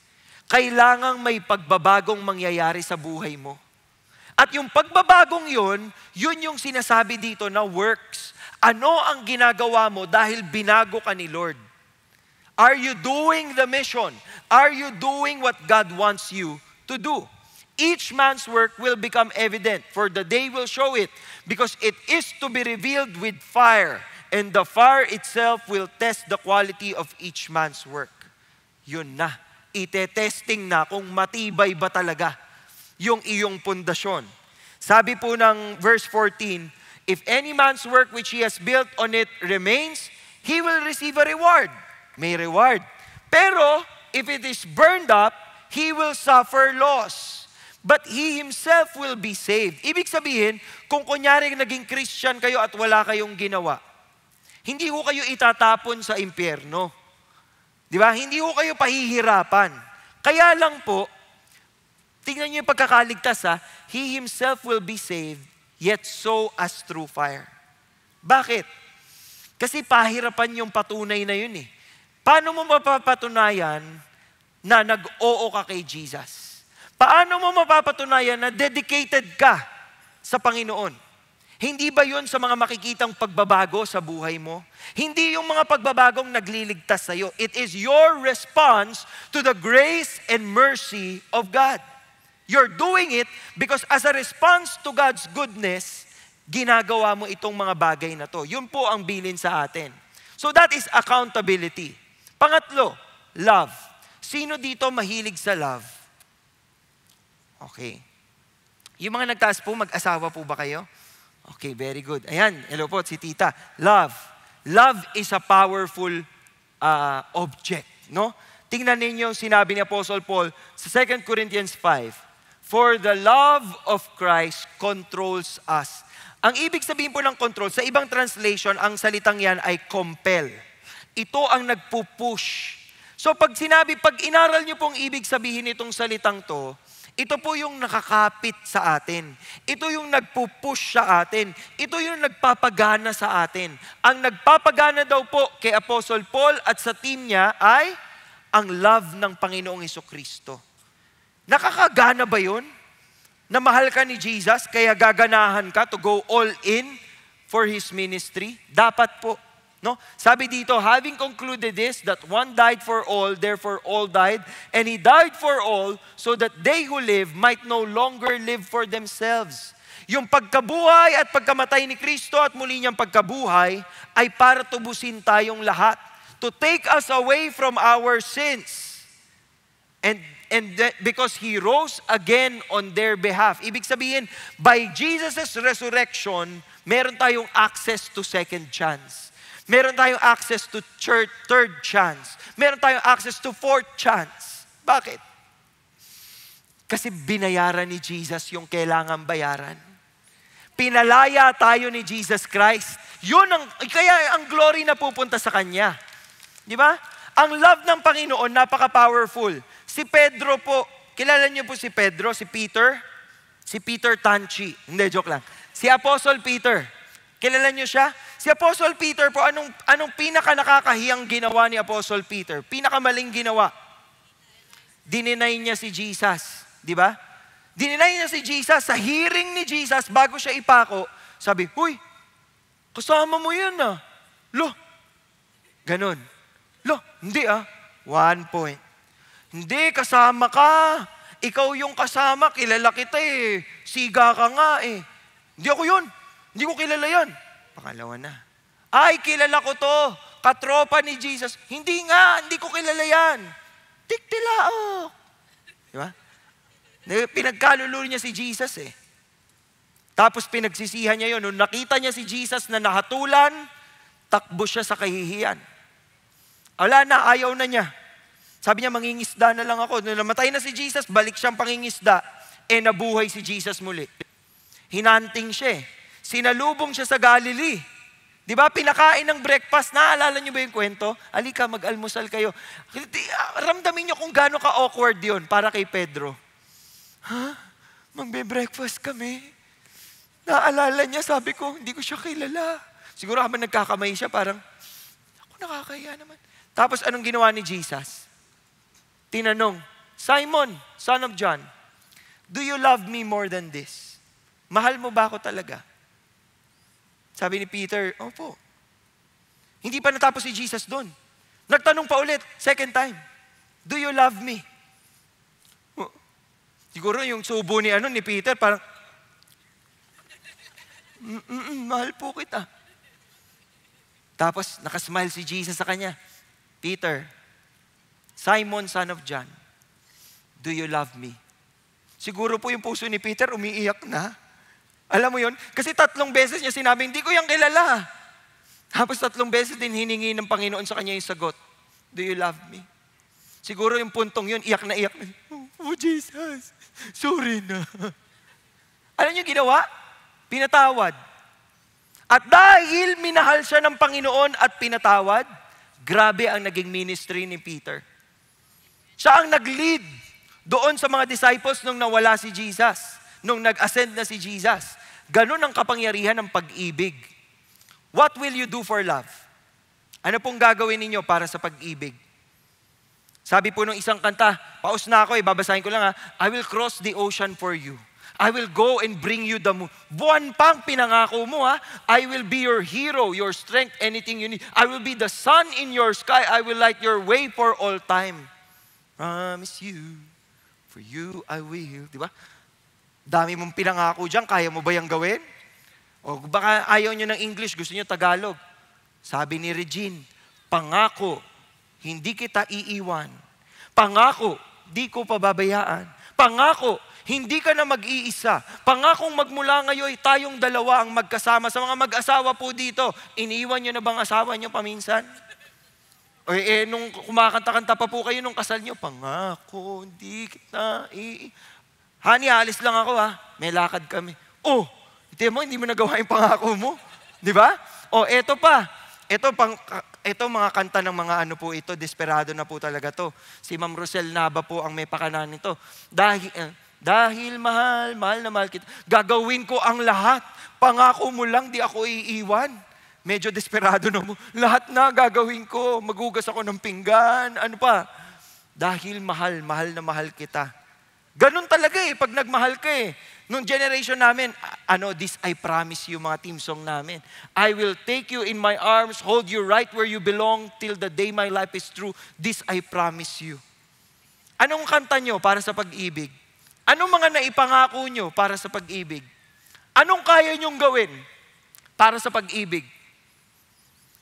Speaker 3: kailangang may pagbabagong mangyayari sa buhay mo. At yung pagbabagong yun yung sinasabi dito na works. Ano ang ginagawa mo dahil binago ka ni Lord? Are you doing the mission? Are you doing what God wants you to do? Each man's work will become evident, for the day will show it, because it is to be revealed with fire, and the fire itself will test the quality of each man's work. Yun na. Ite-testing na kung matibay ba talaga yung iyong pundasyon. Sabi po ng verse 14, if any man's work which he has built on it remains, he will receive a reward. May reward. Pero, if it is burned up, he will suffer loss. But he himself will be saved. Ibig sabihin, kung kunyari naging Christian kayo at wala kayong ginawa, hindi ho kayo itatapon sa impyerno. Di ba? Hindi ho kayo pahihirapan. Kaya lang po, tingnan niyo yung pagkakaligtas he himself will be saved, yet so as through fire. Bakit? Kasi pahirapan yung patunay na yun eh. Paano mo mapapatunayan na nag-oo ka kay Jesus? Paano mo mapapatunayan na dedicated ka sa Panginoon? Hindi ba yun sa mga makikitang pagbabago sa buhay mo? Hindi yung mga pagbabagong nagliligtas sa'yo. It is your response to the grace and mercy of God. You're doing it because as a response to God's goodness, ginagawa mo itong mga bagay na to. Yun po ang bilin sa atin. So that is accountability. Pangatlo, love. Sino dito mahilig sa love? Okay. Yung mga nagtaas po, mag-asawa po ba kayo? Okay, very good. Ayan, hello po, si Tita. Love. Love is a powerful object, no? Tingnan ninyo sinabi ni Apostle Paul sa 2 Corinthians 5, for the love of Christ controls us. Ang ibig sabihin po ng control, sa ibang translation, ang salitang yan ay compel. Ito ang nagpupush. So pag inaral niyo pong ibig sabihin itong salitang to, ito po yung nakakapit sa atin. Ito yung nagpupush sa atin. Ito yung nagpapagana sa atin. Ang nagpapagana daw po kay Apostle Paul at sa team niya ay ang love ng Panginoong Hesukristo. Nakakagana ba yun? Na mahal ka ni Jesus, kaya gaganahan ka to go all in for His ministry? Dapat po. No? Sabi dito, having concluded this, that one died for all, therefore all died, and He died for all, so that they who live might no longer live for themselves. Yung pagkabuhay at pagkamatay ni Kristo at muli niyang pagkabuhay ay para tubusin tayong lahat. To take us away from our sins. Because He rose again on their behalf. Ibig sabihin, by Jesus' resurrection, meron tayong access to second chance. Meron tayong access to third chance. Meron tayong access to fourth chance. Bakit? Kasi binayaran ni Jesus yung kailangan bayaran. Pinalaya tayo ni Jesus Christ. Kaya ang glory na pupunta sa Kanya. Di ba? Ang love ng Panginoon, napaka-powerful. Si Pedro po, kilala niyo po si Pedro, si Peter? Si Peter Tanchi. Hindi, joke lang. Si Apostle Peter. Kilala niyo siya? Si Apostle Peter po, anong pinaka-nakakahiyang ginawa ni Apostle Peter? Pinakamaling ginawa. Dininay niya si Jesus. Di ba? Dininay niya si Jesus. Sa hearing ni Jesus, bago siya ipako, sabi, "Huy, kasama mo yan ah." Lo, ganon. Lo, hindi ah. 1 point. Hindi, kasama ka. Ikaw yung kasama, kilala kita eh. Siga ka nga eh. Hindi ako yun. Hindi ko kilala yan. Pangalawa na. Ay, kilala ko to. Katropa ni Jesus. Hindi nga, hindi ko kilala yan. Tiktilao. Di ba? Pinagkalululo niya si Jesus eh. Tapos pinagsisihan niya yun. Nung nakita niya si Jesus na nahatulan, takbo siya sa kahihiyan. Wala na, ayaw na niya. Sabi niya, mangingisda na lang ako. Nung namatay na si Jesus, balik siyang pangingisda. Nabuhay si Jesus muli. Hinanting siya eh. Sinalubong siya sa Galilee. Di ba? Pinakain ng breakfast. Naalala niyo ba yung kwento? Alika, mag-almusal kayo. Ramdamin niyo kung gaano ka-awkward yun para kay Pedro. Ha? Magbe-breakfast kami. Naalala niya, sabi ko, hindi ko siya kilala. Siguro habang nagkakamay siya, parang, ako nakakahiya naman. Tapos anong ginawa ni Jesus? Tinanong, Simon, son of John, do you love me more than this? Mahal mo ba ako talaga? Sabi ni Peter, opo. Hindi pa natapos si Jesus doon. Nagtanong pa ulit, second time, do you love me? Siguro yung subo ni Peter, parang, mahal po kita. Tapos nakasmile si Jesus sa kanya. Peter, Simon, son of John, do you love me? Siguro po yung puso ni Peter umiiyak na. Alam mo yun? Kasi 3 beses niya sinabi, hindi ko yung kilala. Tapos 3 beses din hiningi ng Panginoon sa kanya yung sagot. Do you love me? Siguro yung puntong yun, iyak na iyak. Oh Jesus, sorry na. Alam niyo ginawa? Pinatawad. At dahil minahal siya ng Panginoon at pinatawad, grabe ang naging ministry ni Peter. Siya ang nag-lead doon sa mga disciples nung nawala si Jesus. Nung nag-ascend na si Jesus. Ganun ang kapangyarihan ng pag-ibig. What will you do for love? Ano pong gagawin ninyo para sa pag-ibig? Sabi po nung isang kanta, paus na ako babasahin ko lang ha. I will cross the ocean for you. I will go and bring you the moon. Buwan pang pinangako mo ha. I will be your hero, your strength, anything you need. I will be the sun in your sky. I will light your way for all time. Promise you, for you I will. Diba? Dami mong pinangako dyan, kaya mo ba yung gawin? O baka ayaw nyo ng English, gusto nyo Tagalog. Sabi ni Regine, pangako, hindi kita iiwan. Pangako, di ko pababayaan. Pangako, hindi ka na mag-iisa. Pangakong magmula ngayon, tayong dalawa ang magkasama. Sa mga mag-asawa po dito, iniiwan nyo na bang asawa nyo paminsan? O nung kumakanta-kanta pa po kayo nung kasal nyo, pangako, hindi kita Honey, alis lang ako ha. May lakad kami. Oh, hindi mo nagawa yung pangako mo. Di ba? Oh, eto pa. Ito mga kanta ng mga po ito, desperado na po talaga to. Si Ma'am Rosel Nava po ang may pakanan nito. Dahil mahal na mahal kita, gagawin ko ang lahat. Pangako mo lang, di ako iiwan. Medyo desperado na mo. Lahat na gagawin ko. Magugas ako ng pinggan. Ano pa? Dahil mahal na mahal kita. Ganun talaga pag nagmahal ka Nung generation namin, this I promise you, mga team song namin. I will take you in my arms, hold you right where you belong till the day my life is through. This I promise you. Anong kanta nyo para sa pag-ibig? Anong mga naipangako nyo para sa pag-ibig? Anong kaya nyong gawin para sa pag-ibig?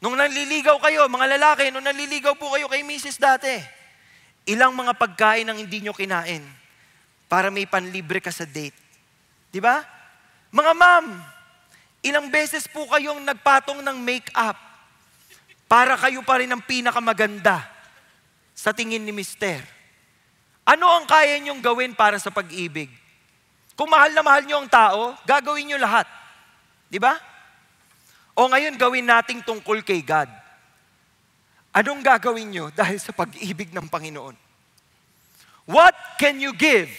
Speaker 3: Nung naliligaw kayo, mga lalaki, nung naliligaw po kayo kay Mrs. dati, ilang mga pagkain ang hindi nyo kinain para may panlibre ka sa date? Di ba? Mga ma'am, ilang beses po kayong nagpatong ng make-up para kayo pa rin ang pinakamaganda sa tingin ni mister. Ano ang kaya nyong gawin para sa pag-ibig? Kung mahal na mahal nyo ang tao, gagawin nyo lahat. Di ba? O ngayon, gawin nating tungkol kay God. Anong gagawin nyo dahil sa pag-ibig ng Panginoon? What can you give?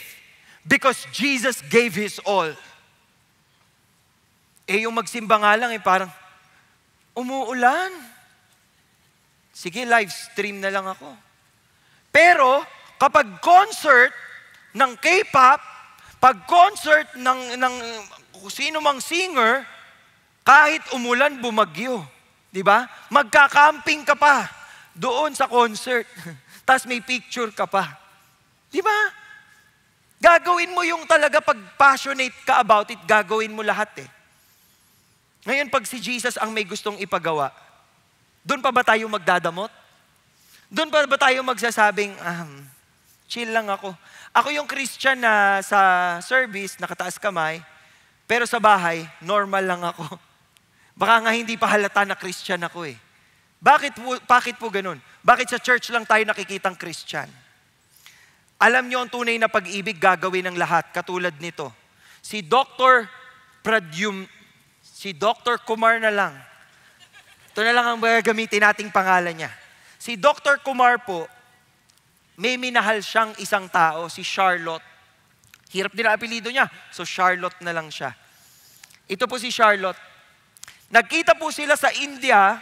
Speaker 3: Because Jesus gave His all. Yung magsimba nga lang parang, umuulan. Sige, live stream na lang ako. Pero, kapag concert ng K-pop, pag concert ng sino mang singer, kahit umulan, bumagyo. Di ba? Magka-camping ka pa doon sa concert. Tapos may picture ka pa. Di ba? Gagawin mo yung talaga pag passionate ka about it, gagawin mo lahat Ngayon, pag si Jesus ang may gustong ipagawa, doon pa ba tayo magdadamot? Doon pa ba tayo magsasabing, chill lang ako. Ako yung Christian na sa service, nakataas kamay, pero sa bahay, normal lang ako. Baka nga hindi pa halata na Christian ako Bakit po ganun? Bakit sa church lang tayo nakikitang Christian? Alam niyo ang tunay na pag-ibig gagawin ng lahat, katulad nito. Si Dr. Kumar na lang. Ito na lang ang gagamitin nating pangalan niya. Si Dr. Kumar po, may minahal siyang isang tao, si Charlotte. Hirap din ang apelido niya, so Charlotte na lang siya. Ito po si Charlotte. Nagkita po sila sa India,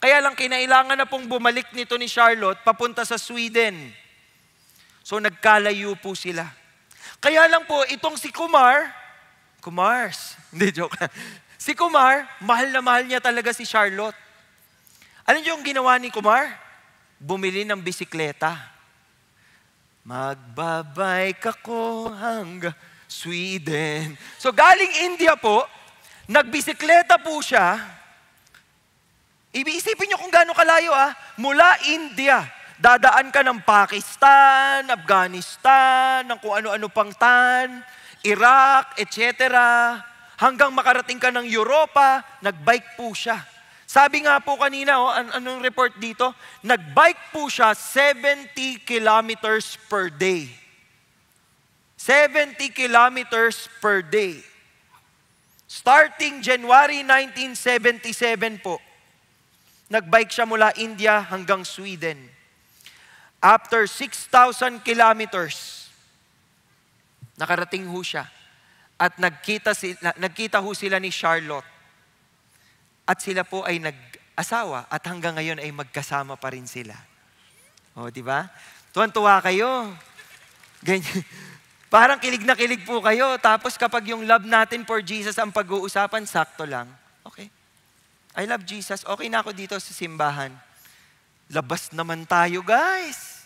Speaker 3: kaya lang kinailangan na pong bumalik nito ni Charlotte papunta sa Sweden. So nagkalayo po sila. Kaya lang po, itong si hindi joke. Si Kumar, mahal na mahal niya talaga si Charlotte. Alam niyo yung ginawa ni Kumar? Bumili ng bisikleta. Magbabike ako hanggang Sweden. So galing India po, nagbisikleta po siya. Iisipin niyo kung gaano kalayo mula India. Dadaan ka ng Pakistan, Afghanistan, ng kung ano-ano pang Iraq, etc. Hanggang makarating ka ng Europa, nagbike po siya. Sabi nga po kanina, anong report dito? Nagbike po siya 70 kilometers per day. 70 kilometers per day. Starting January 1977 po, nagbike siya mula India hanggang Sweden. After 6,000 kilometers, nakarating ho siya. At nagkita ho sila ni Charlotte. At sila po ay nag-asawa at hanggang ngayon ay magkasama pa rin sila. Di ba? Tuwan-tuwa kayo. Ganyan. Parang kilig na kilig po kayo. Tapos kapag yung love natin for Jesus ang pag-uusapan, sakto lang. Okay. I love Jesus. Okay na ako dito sa simbahan. Labas naman tayo, guys.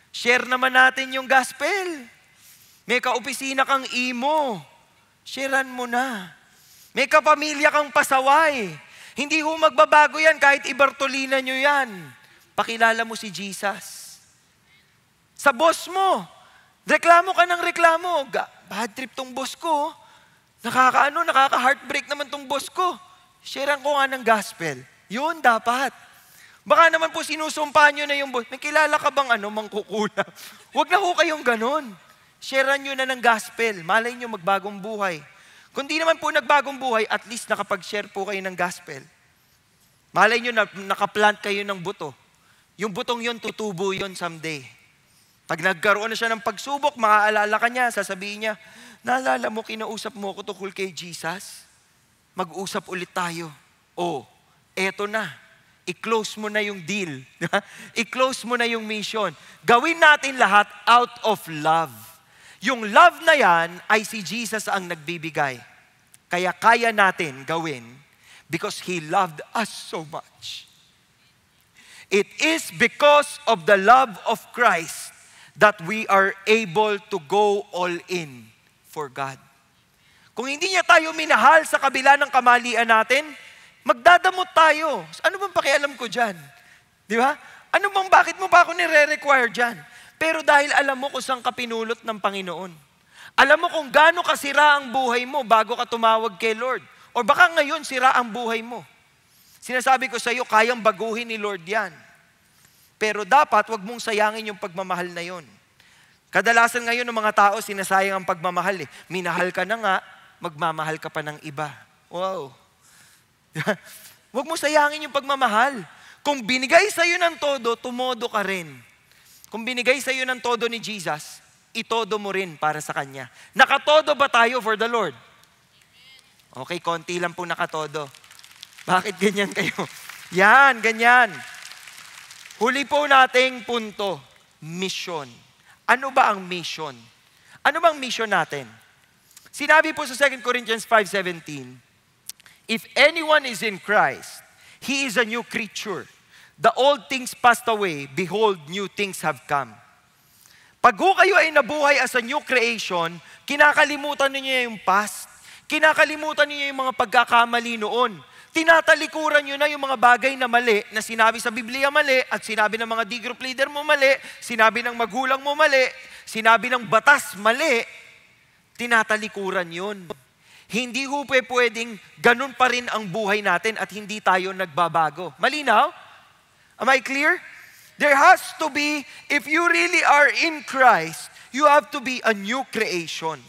Speaker 3: Share naman natin yung gospel. May kaopisina kang imo. Sharean mo na. May kapamilya kang pasaway. Hindi ho magbabago yan kahit ibartolina nyo yan. Pakilala mo si Jesus. Sa boss mo. Reklamo ka ng reklamo. Bad trip tong boss ko. Nakaka-heartbreak naman tong boss ko. Sharean ko nga ng gospel. Yun dapat. Baka naman po sinusumpa nyo na yung boss. May kilala ka bang mangkukula? Huwag na ho kayong ganon. Sharean nyo na ng gospel. Malay nyo magbagong buhay. Kung di naman po nagbagong buhay, at least nakapag-share po kayo ng gospel. Malay nyo na nakaplant kayo ng buto. Yung butong yun, tutubo yun someday. Pag nagkaroon na siya ng pagsubok, maaalala ka niya, sasabihin niya, naalala mo, kinausap mo ako tungkol kay Jesus? Mag-usap ulit tayo. Eto na. I-close mo na yung deal. I-close mo na yung mission. Gawin natin lahat out of love. Yung love na yan ay si Jesus ang nagbibigay. Kaya kaya natin gawin because He loved us so much. It is because of the love of Christ that we are able to go all in for God. Kung hindi niya tayo minahal sa kabila ng kamalian natin, magdadamot tayo. Ano bang pakialam ko dyan? Di ba? Ano bang, bakit mo pa ako nire-require dyan? Pero dahil alam mo kung saan ka pinulot ng Panginoon. Alam mo kung gaano kasira ang buhay mo bago ka tumawag kay Lord. O baka ngayon sira ang buhay mo. Sinasabi ko sa iyo, kayang baguhin ni Lord yan. Pero dapat wag mong sayangin yung pagmamahal na yon. Kadalasan ngayon ng mga tao, sinasayang ang pagmamahal. Minahal ka na nga, magmamahal ka pa ng iba. Wow. Wag mong sayangin yung pagmamahal. Kung binigay sa iyo ng todo, tumodo ka rin. Kung binigay sa iyo ng todo ni Jesus, itodo mo rin para sa Kanya. Nakatodo ba tayo for the Lord? Okay, konti lang po nakatodo. Bakit ganyan kayo? Yan, ganyan. Huli po nating punto, mission. Ano ba ang mission? Ano bang mission natin? Sinabi po sa 2 Corinthians 5:17, if anyone is in Christ, he is a new creature. The old things passed away, behold, new things have come. Pag kayo ay nabuhay as a new creation, kinakalimutan niyo yung past. Kinakalimutan niyo yung mga pagkakamali noon. Tinatalikuran niyo na yung mga bagay na mali, na sinabi sa Biblia mali, at sinabi ng mga D-group leader mo mali, sinabi ng magulang mo mali, sinabi ng batas mali, tinatalikuran yun. Hindi ho pwedeng ganun pa rin ang buhay natin at hindi tayo nagbabago. Malinaw? Am I clear? There has to be, if you really are in Christ, you have to be a new creation.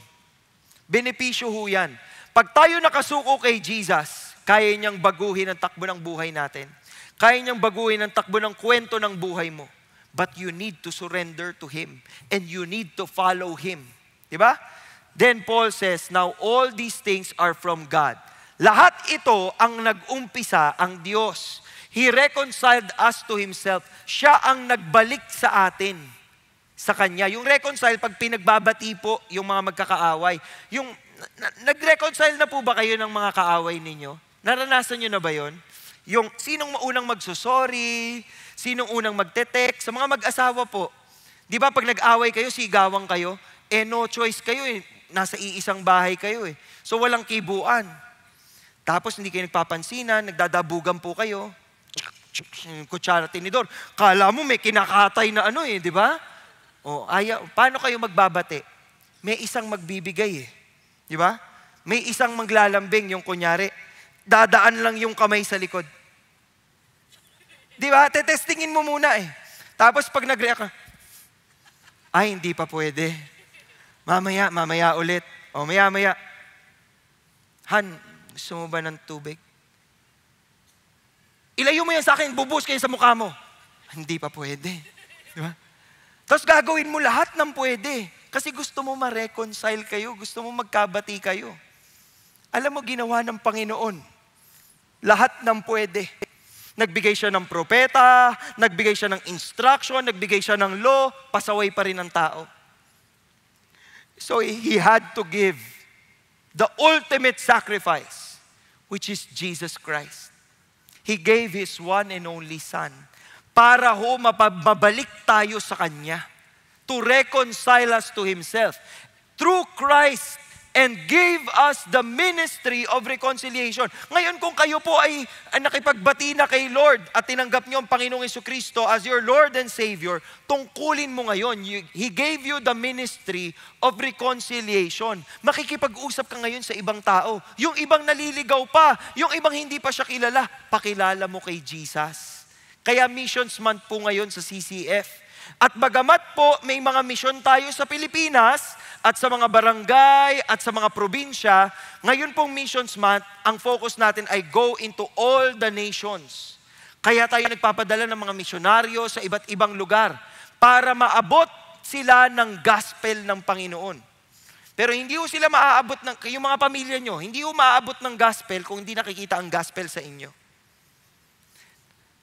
Speaker 3: Benepisyo ho yan. Pag tayo nakasuko kay Jesus, kaya niyang baguhin ang takbo ng buhay natin. Kaya niyang baguhin ang takbo ng kwento ng buhay mo. But you need to surrender to Him. And you need to follow Him. Diba? Then Paul says, now all these things are from God. Lahat ito ang nag-umpisa ang Diyos. He reconciled us to Himself. Siya ang nagbalik sa atin, sa Kanya. Yung reconcile, pag pinagbabati po yung mga magkakaaway, yung nag-reconcile na po ba kayo ng mga kaaway ninyo? Naranasan nyo na ba yon? Yung sinong unang magsusorry, sinong unang magte-text, sa mga mag-asawa po. Di ba pag nag-away kayo, sigawan kayo, no choice kayo eh. Nasa iisang bahay kayo eh. So walang kibuan. Tapos hindi kayo nagpapansinan, nagdadabugan po kayo. Kutsara, tinidor. Kala mo may kinakatay na di ba? Paano kayo magbabate? May isang magbibigay eh. Di ba? May isang maglalambing, yung kunyari, dadaan lang yung kamay sa likod. Di ba? Tetestingin mo muna eh. Tapos pag nag-react ka, hindi pa pwede. Mamaya ulit. Maya. Han, gusto mo ba ng tubig? Ilayo mo yan sa akin, bubuhos kayo sa mukha mo. Hindi pa pwede. Di ba? Tapos gagawin mo lahat ng pwede. Kasi gusto mo ma-reconcile kayo, gusto mo magkabati kayo. Alam mo, ginawa ng Panginoon. Lahat ng pwede. Nagbigay siya ng propeta, nagbigay siya ng instruction, nagbigay siya ng law, pasaway pa rin ang tao. So He had to give the ultimate sacrifice, which is Jesus Christ. He gave His one and only Son para mabalik tayo sa Kanya, to reconcile us to Himself through Christ and gave us the ministry of reconciliation. Ngayon kung kayo po ay nakipagbati na kay Lord at tinanggap niyo ang Panginoong Jesucristo as your Lord and Savior, tungkulin mo ngayon. He gave you the ministry of reconciliation. Makikipag-usap ka ngayon sa ibang tao. Yung ibang naliligaw pa, yung ibang hindi pa siya kilala, pakilala mo kay Jesus. Kaya Missions Month po ngayon sa CCF. At bagamat po may mga misyon tayo sa Pilipinas at sa mga barangay at sa mga probinsya, ngayon pong Missions Month, ang focus natin ay go into all the nations. Kaya tayo nagpapadala ng mga misyonaryo sa iba't ibang lugar para maabot sila ng gospel ng Panginoon. Pero hindi ho sila maaabot yung mga pamilya nyo, hindi ho maaabot ng gospel kung hindi nakikita ang gospel sa inyo.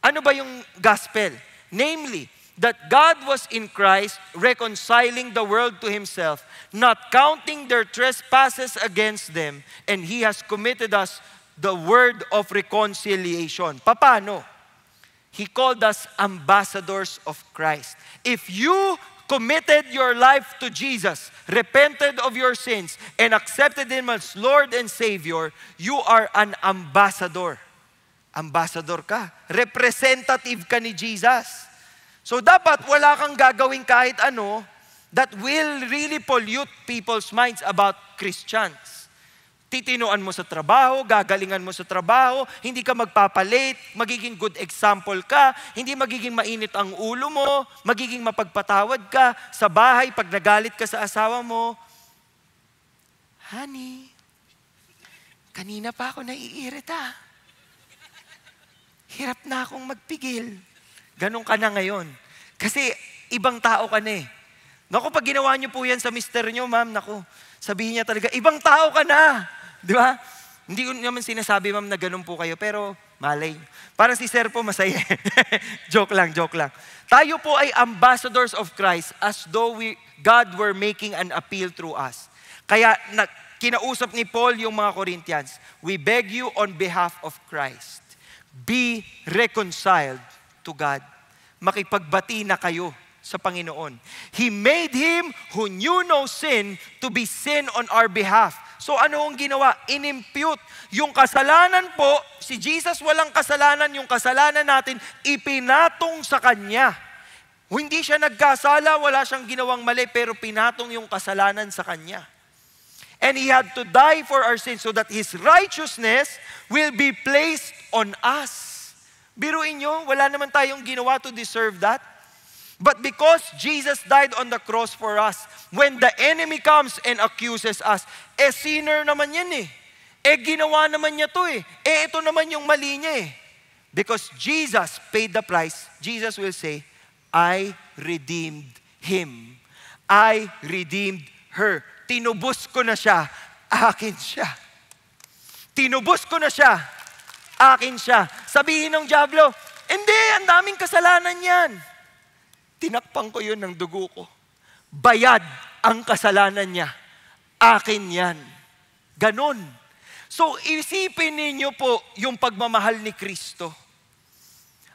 Speaker 3: Ano ba yung gospel? Namely, that God was in Christ, reconciling the world to Himself, not counting their trespasses against them, and He has committed us the word of reconciliation. Paano? He called us ambassadors of Christ. If you committed your life to Jesus, repented of your sins, and accepted Him as Lord and Savior, you are an ambassador. Ambassador ka. Representative ka ni Jesus. So dapat wala kang gagawin kahit ano that will really pollute people's minds about Christians. Titinuan mo sa trabaho, gagalingan mo sa trabaho, hindi ka magpapalate, magiging good example ka, hindi magiging mainit ang ulo mo, magiging mapagpatawad ka sa bahay pag nagalit ka sa asawa mo. Honey, kanina pa ako naiirita. Hirap na akong magpigil. Ganon ka na ngayon. Kasi ibang tao ka na eh. Naku, pag ginawa niyo po yan sa mister niyo, ma'am, naku, sabihin niya talaga, ibang tao ka na. Di ba? Hindi ko naman sinasabi, ma'am, na ganon po kayo, pero malay. Parang si sir po masaya. Joke lang. Tayo po ay ambassadors of Christ as though God were making an appeal through us. Kaya kinausap ni Paul yung mga Corinthians, we beg you on behalf of Christ, be reconciled to God. Makipagbati na kayo sa Panginoon. He made Him who knew no sin to be sin on our behalf. So ano ang ginawa? Inimpute. Yung kasalanan po, si Jesus walang kasalanan, yung kasalanan natin, ipinatong sa Kanya. Hindi siya nagkasala, wala siyang ginawang mali, pero pinatong yung kasalanan sa Kanya. And He had to die for our sins so that His righteousness will be placed on us. Biruin nyo, wala naman tayong ginawa to deserve that. But because Jesus died on the cross for us, when the enemy comes and accuses us, sinner naman yan eh. Ginawa naman niya to eh. Ito naman yung mali niya eh. Because Jesus paid the price, Jesus will say, I redeemed him. I redeemed her. Tinubos ko na siya. Akin siya. Tinubos ko na siya. Akin siya. Sabihin ng dyablo, hindi, ang daming kasalanan yan. Tinakpan ko yun ng dugo ko. Bayad ang kasalanan niya. Akin yan. Ganon. So isipin ninyo po yung pagmamahal ni Kristo.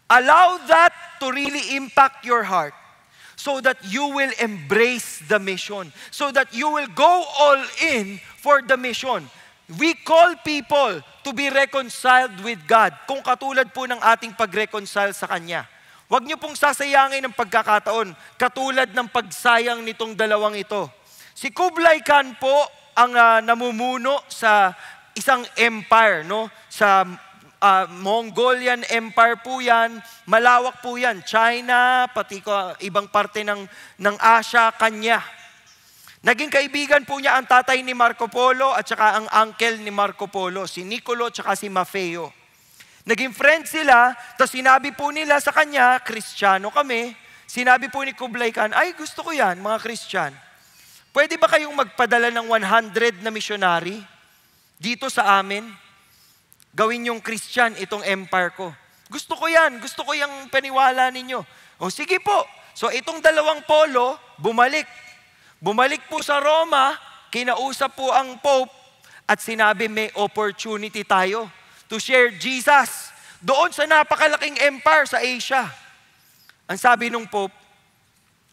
Speaker 3: Allow that to really impact your heart so that you will embrace the mission. So that you will go all in for the mission. We call people to be reconciled with God, kung katulad po ng ating pag-reconcile sa Kanya. Huwag niyo pong sasayangin ang pagkakataon, katulad ng pagsayang nitong dalawang ito. Si Kublai Khan po ang namumuno sa isang empire, no? Sa Mongolian Empire po yan, malawak po yan, China, pati ibang parte ng Asia, kanya. Naging kaibigan po niya ang tatay ni Marco Polo at saka ang uncle ni Marco Polo, si Niccolo at saka si Maffeo. Naging friends sila, tapos sinabi po nila sa kanya, Kristiyano kami, sinabi po ni Kublai Khan, ay gusto ko yan, mga Kristyan. Pwede ba kayong magpadala ng 100 na missionary dito sa amin? Gawin yung Kristyan itong empire ko. Gusto ko yan, gusto ko yung paniwala ninyo. O sige po, so itong dalawang polo, bumalik. Bumalik po sa Roma, kinausap po ang Pope at sinabi may opportunity tayo to share Jesus doon sa napakalaking empire sa Asia. Ang sabi nung Pope,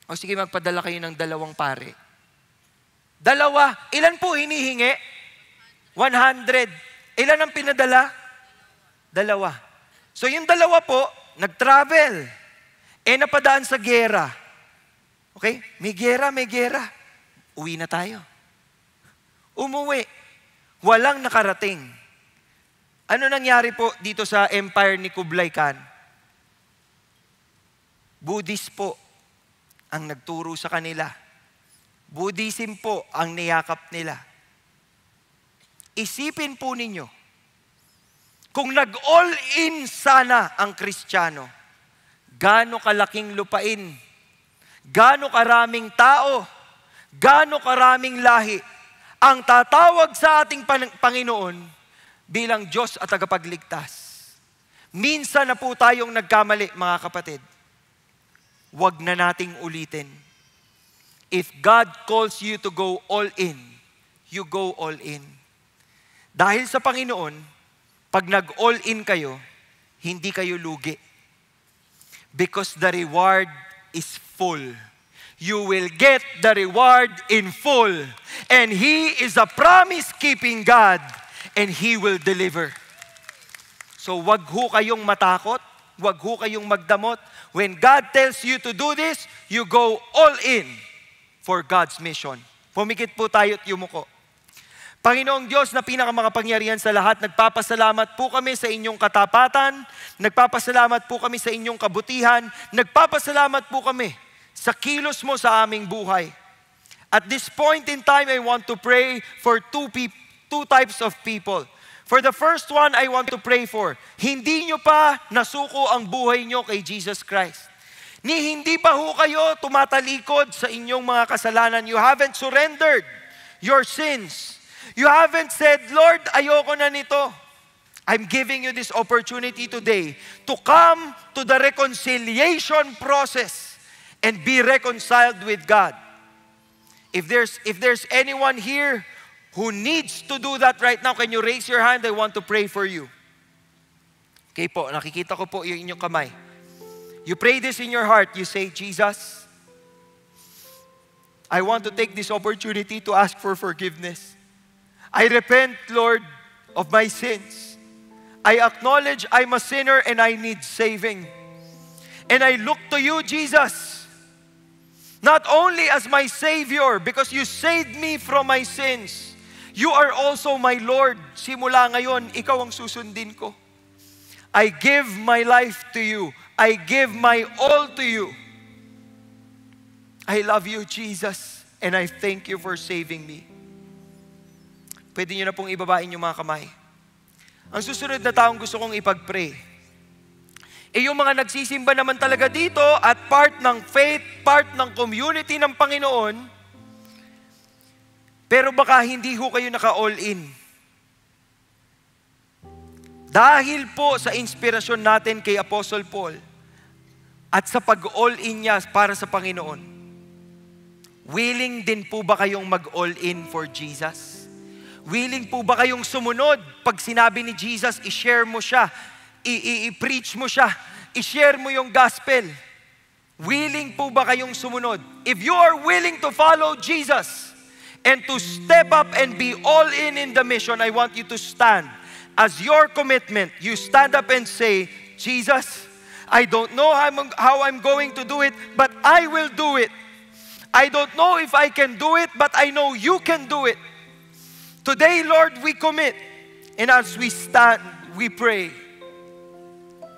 Speaker 3: o sige magpadala kayo ng 2 pare. 2, ilan po hinihingi? 100. Ilan ang pinadala? 2. So yung 2 po, nag-travel. Napadaan sa gera. Okay? May gera. Uwi na tayo. Umuwi. Walang nakarating. Ano nangyari po dito sa empire ni Kublai Khan? Buddhist po ang nagturo sa kanila. Buddhism po ang niyakap nila. Isipin po ninyo, kung nag-all-in sana ang Kristiyano, gaano kalaking lupain, gaano karaming tao, gaano karaming lahi ang tatawag sa ating Panginoon bilang Diyos at tagapagligtas. Minsan na po tayong nagkamali, mga kapatid. wag na nating ulitin. If God calls you to go all in, you go all in. Dahil sa Panginoon, pag nag-all in kayo, hindi kayo lugi. Because the reward is full. You will get the reward in full. And He is a promise-keeping God. And He will deliver. So wag ho kayong matakot. Wag ho kayong magdamot. When God tells you to do this, you go all in for God's mission. Pumikit po tayo at yumuko. Panginoong Diyos na pinakamakapangyarihan sa lahat, nagpapasalamat po kami sa inyong katapatan, nagpapasalamat po kami sa inyong kabutihan, nagpapasalamat po kami sa kilos mo sa aming buhay. At this point in time, I want to pray for two types of people. For the first one, I want to pray for, hindi nyo pa nasuko ang buhay nyo kay Jesus Christ. Hindi pa ho kayo tumatalikod sa inyong mga kasalanan. You haven't surrendered your sins. You haven't said, Lord, ayoko na nito. I'm giving you this opportunity today to come to the reconciliation process and be reconciled with God. If there's anyone here who needs to do that right now, can you raise your hand? I want to pray for you. Okay po, nakikita ko po yung inyong kamay. You pray this in your heart. You say, Jesus, I want to take this opportunity to ask for forgiveness. I repent, Lord, of my sins. I acknowledge I'm a sinner and I need saving. And I look to you, Jesus, not only as my Savior, because you saved me from my sins, you are also my Lord. Simula ngayon, ikaw ang susundin ko. I give my life to you. I give my all to you. I love you, Jesus, and I thank you for saving me. Pwede nyo na pong ibabain yung mga kamay. Ang susunod na taong gusto kong ipag-pray, yung mga nagsisimba naman talaga dito at part ng faith, part ng community ng Panginoon, pero baka hindi ho kayo naka-all in. Dahil po sa inspirasyon natin kay Apostle Paul at sa pag-all in niya para sa Panginoon, willing din po ba kayong mag-all in for Jesus? Willing po ba kayong sumunod pag sinabi ni Jesus, i-share mo siya, i-preach mo siya, i-share mo yung gospel? Willing po ba kayong sumunod? If you are willing to follow Jesus and to step up and be all in the mission, I want you to stand. As your commitment, you stand up and say, Jesus, I don't know how I'm going to do it, but I will do it. I don't know if I can do it, but I know you can do it. Today, Lord, we commit. And as we stand, we pray.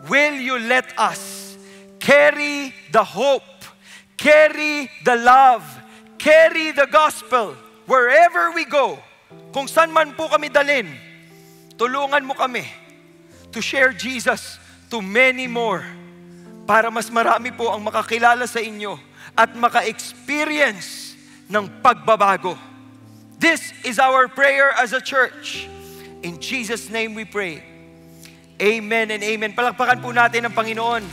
Speaker 3: Will you let us carry the hope, carry the love, carry the gospel wherever we go? Kung saan man po kami dalhin, tulungan mo kami to share Jesus to many more para mas marami po ang makakilala sa inyo at maka-experience ng pagbabago. This is our prayer as a church. In Jesus' name we pray. Amen and amen. Palakpakan po natin ang Panginoon.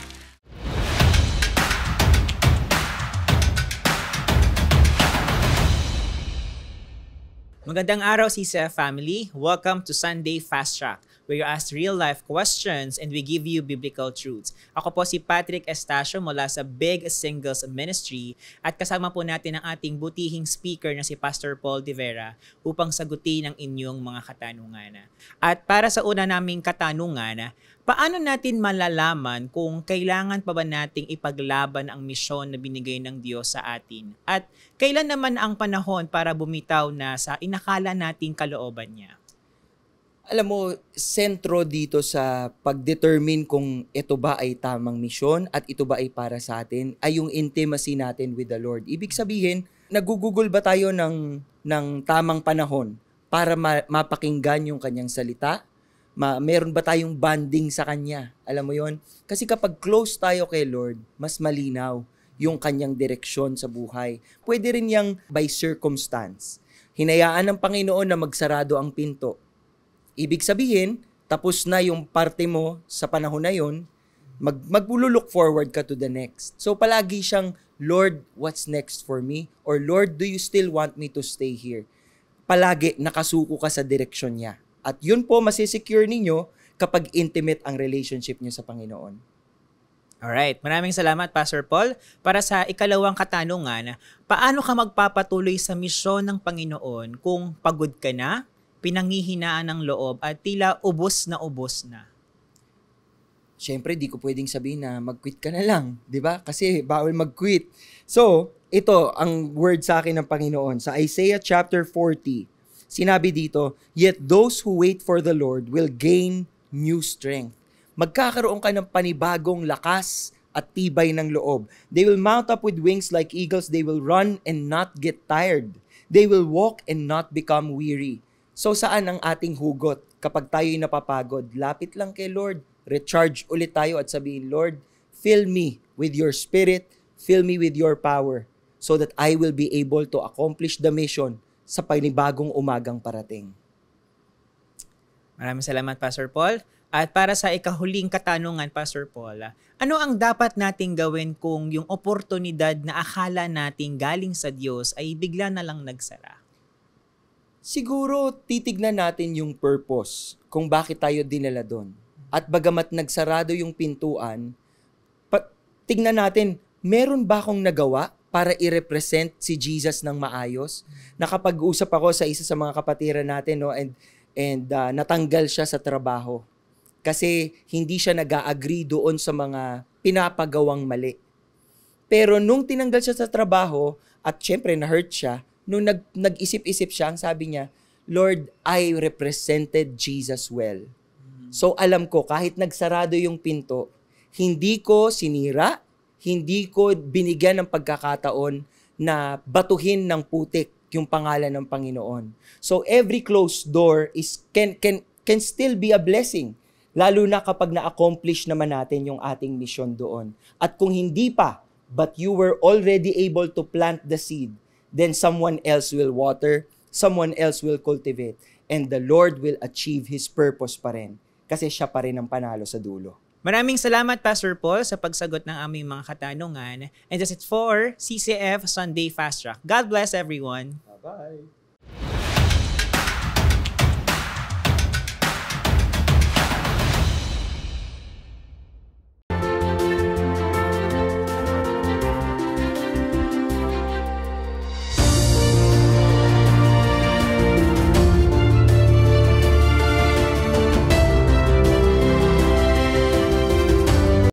Speaker 4: Magandang araw, CCF family. Welcome to Sunday Fast Track, where you ask real-life questions and we give you biblical truths. Ako po si Patrick Estacio mula sa Big Singles Ministry at kasama po natin ang ating butihing speaker na si Pastor Paul De Vera upang sagutin ang inyong mga katanungan. At para sa una naming katanungan, paano natin malalaman kung kailangan pa ba nating ipaglaban ang misyon na binigay ng Diyos sa atin? At kailan naman ang panahon para bumitaw na sa inakala nating kalooban niya?
Speaker 1: Alam mo, sentro dito sa pag-determine kung ito ba ay tamang misyon at ito ba ay para sa atin ay yung intimacy natin with the Lord. Ibig sabihin, nagugugol ba tayo ng tamang panahon para mapakinggan yung kanyang salita? Meron ba tayong bonding sa kanya? Alam mo yon? Kasi kapag close tayo kay Lord, mas malinaw yung kanyang direksyon sa buhay. Pwede rin yang by circumstance. Hinayaan ng Panginoon na magsarado ang pinto. Ibig sabihin, tapos na yung parte mo sa panahon na yon, Mag-look forward ka to the next. So palagi siyang, Lord, what's next for me? Or Lord, do you still want me to stay here? Palagi nakasuko ka sa direksyon niya. At yun po masisecure ninyo kapag intimate ang relationship niyo sa Panginoon.
Speaker 4: Alright, maraming salamat Pastor Paul. Para sa ikalawang katanungan, paano ka magpapatuloy sa misyon ng Panginoon kung pagod ka na, pinanghihinaan ng loob at tila ubos na?
Speaker 1: Siyempre, di ko pwedeng sabihin na mag-quit ka na lang, di ba? Kasi bawal mag-quit. So, ito ang word sa akin ng Panginoon. Sa Isaiah chapter 40, sinabi dito, "Yet those who wait for the Lord will gain new strength." Magkakaroon ka ng panibagong lakas at tibay ng loob. They will mount up with wings like eagles. They will run and not get tired. They will walk and not become weary. So saan ang ating hugot kapag tayo'y napapagod? Lapit lang kay Lord. Recharge ulit tayo at sabihin, Lord, fill me with your spirit, fill me with your power, so that I will be able to accomplish the mission sa panibagong umagang parating.
Speaker 4: Maraming salamat Pastor Paul. At para sa ikahuling katanungan, Pastor Paul, ano ang dapat nating gawin kung yung oportunidad na akala nating galing sa Diyos ay bigla na lang nagsara?
Speaker 1: Siguro titignan natin yung purpose kung bakit tayo dinala doon. At bagamat nagsarado yung pintuan, tignan natin, meron ba akong nagawa para i-represent si Jesus ng maayos? Nakapag-usap ako sa isa sa mga kapatiran natin, no, and natanggal siya sa trabaho kasi hindi siya nag-a-agree doon sa mga pinapagawang mali. Pero nung tinanggal siya sa trabaho at syempre na-hurt siya, nung nag-isip-isip siya, ang sabi niya, Lord, I represented Jesus well. So alam ko, kahit nagsarado yung pinto, hindi ko sinira, hindi ko binigyan ng pagkakataon na batuhin ng putik yung pangalan ng Panginoon. So every closed door can still be a blessing, lalo na kapag na-accomplish naman natin yung ating mission doon. At kung hindi pa, but you were already able to plant the seed, then someone else will water, someone else will cultivate, and the Lord will achieve His purpose pa rin. Kasi siya pa rin ang panalo sa dulo.
Speaker 4: Maraming salamat Pastor Paul sa pagsagot ng aming mga katanungan. And that's it for CCF Sunday Fast Track. God bless everyone.
Speaker 1: Bye-bye.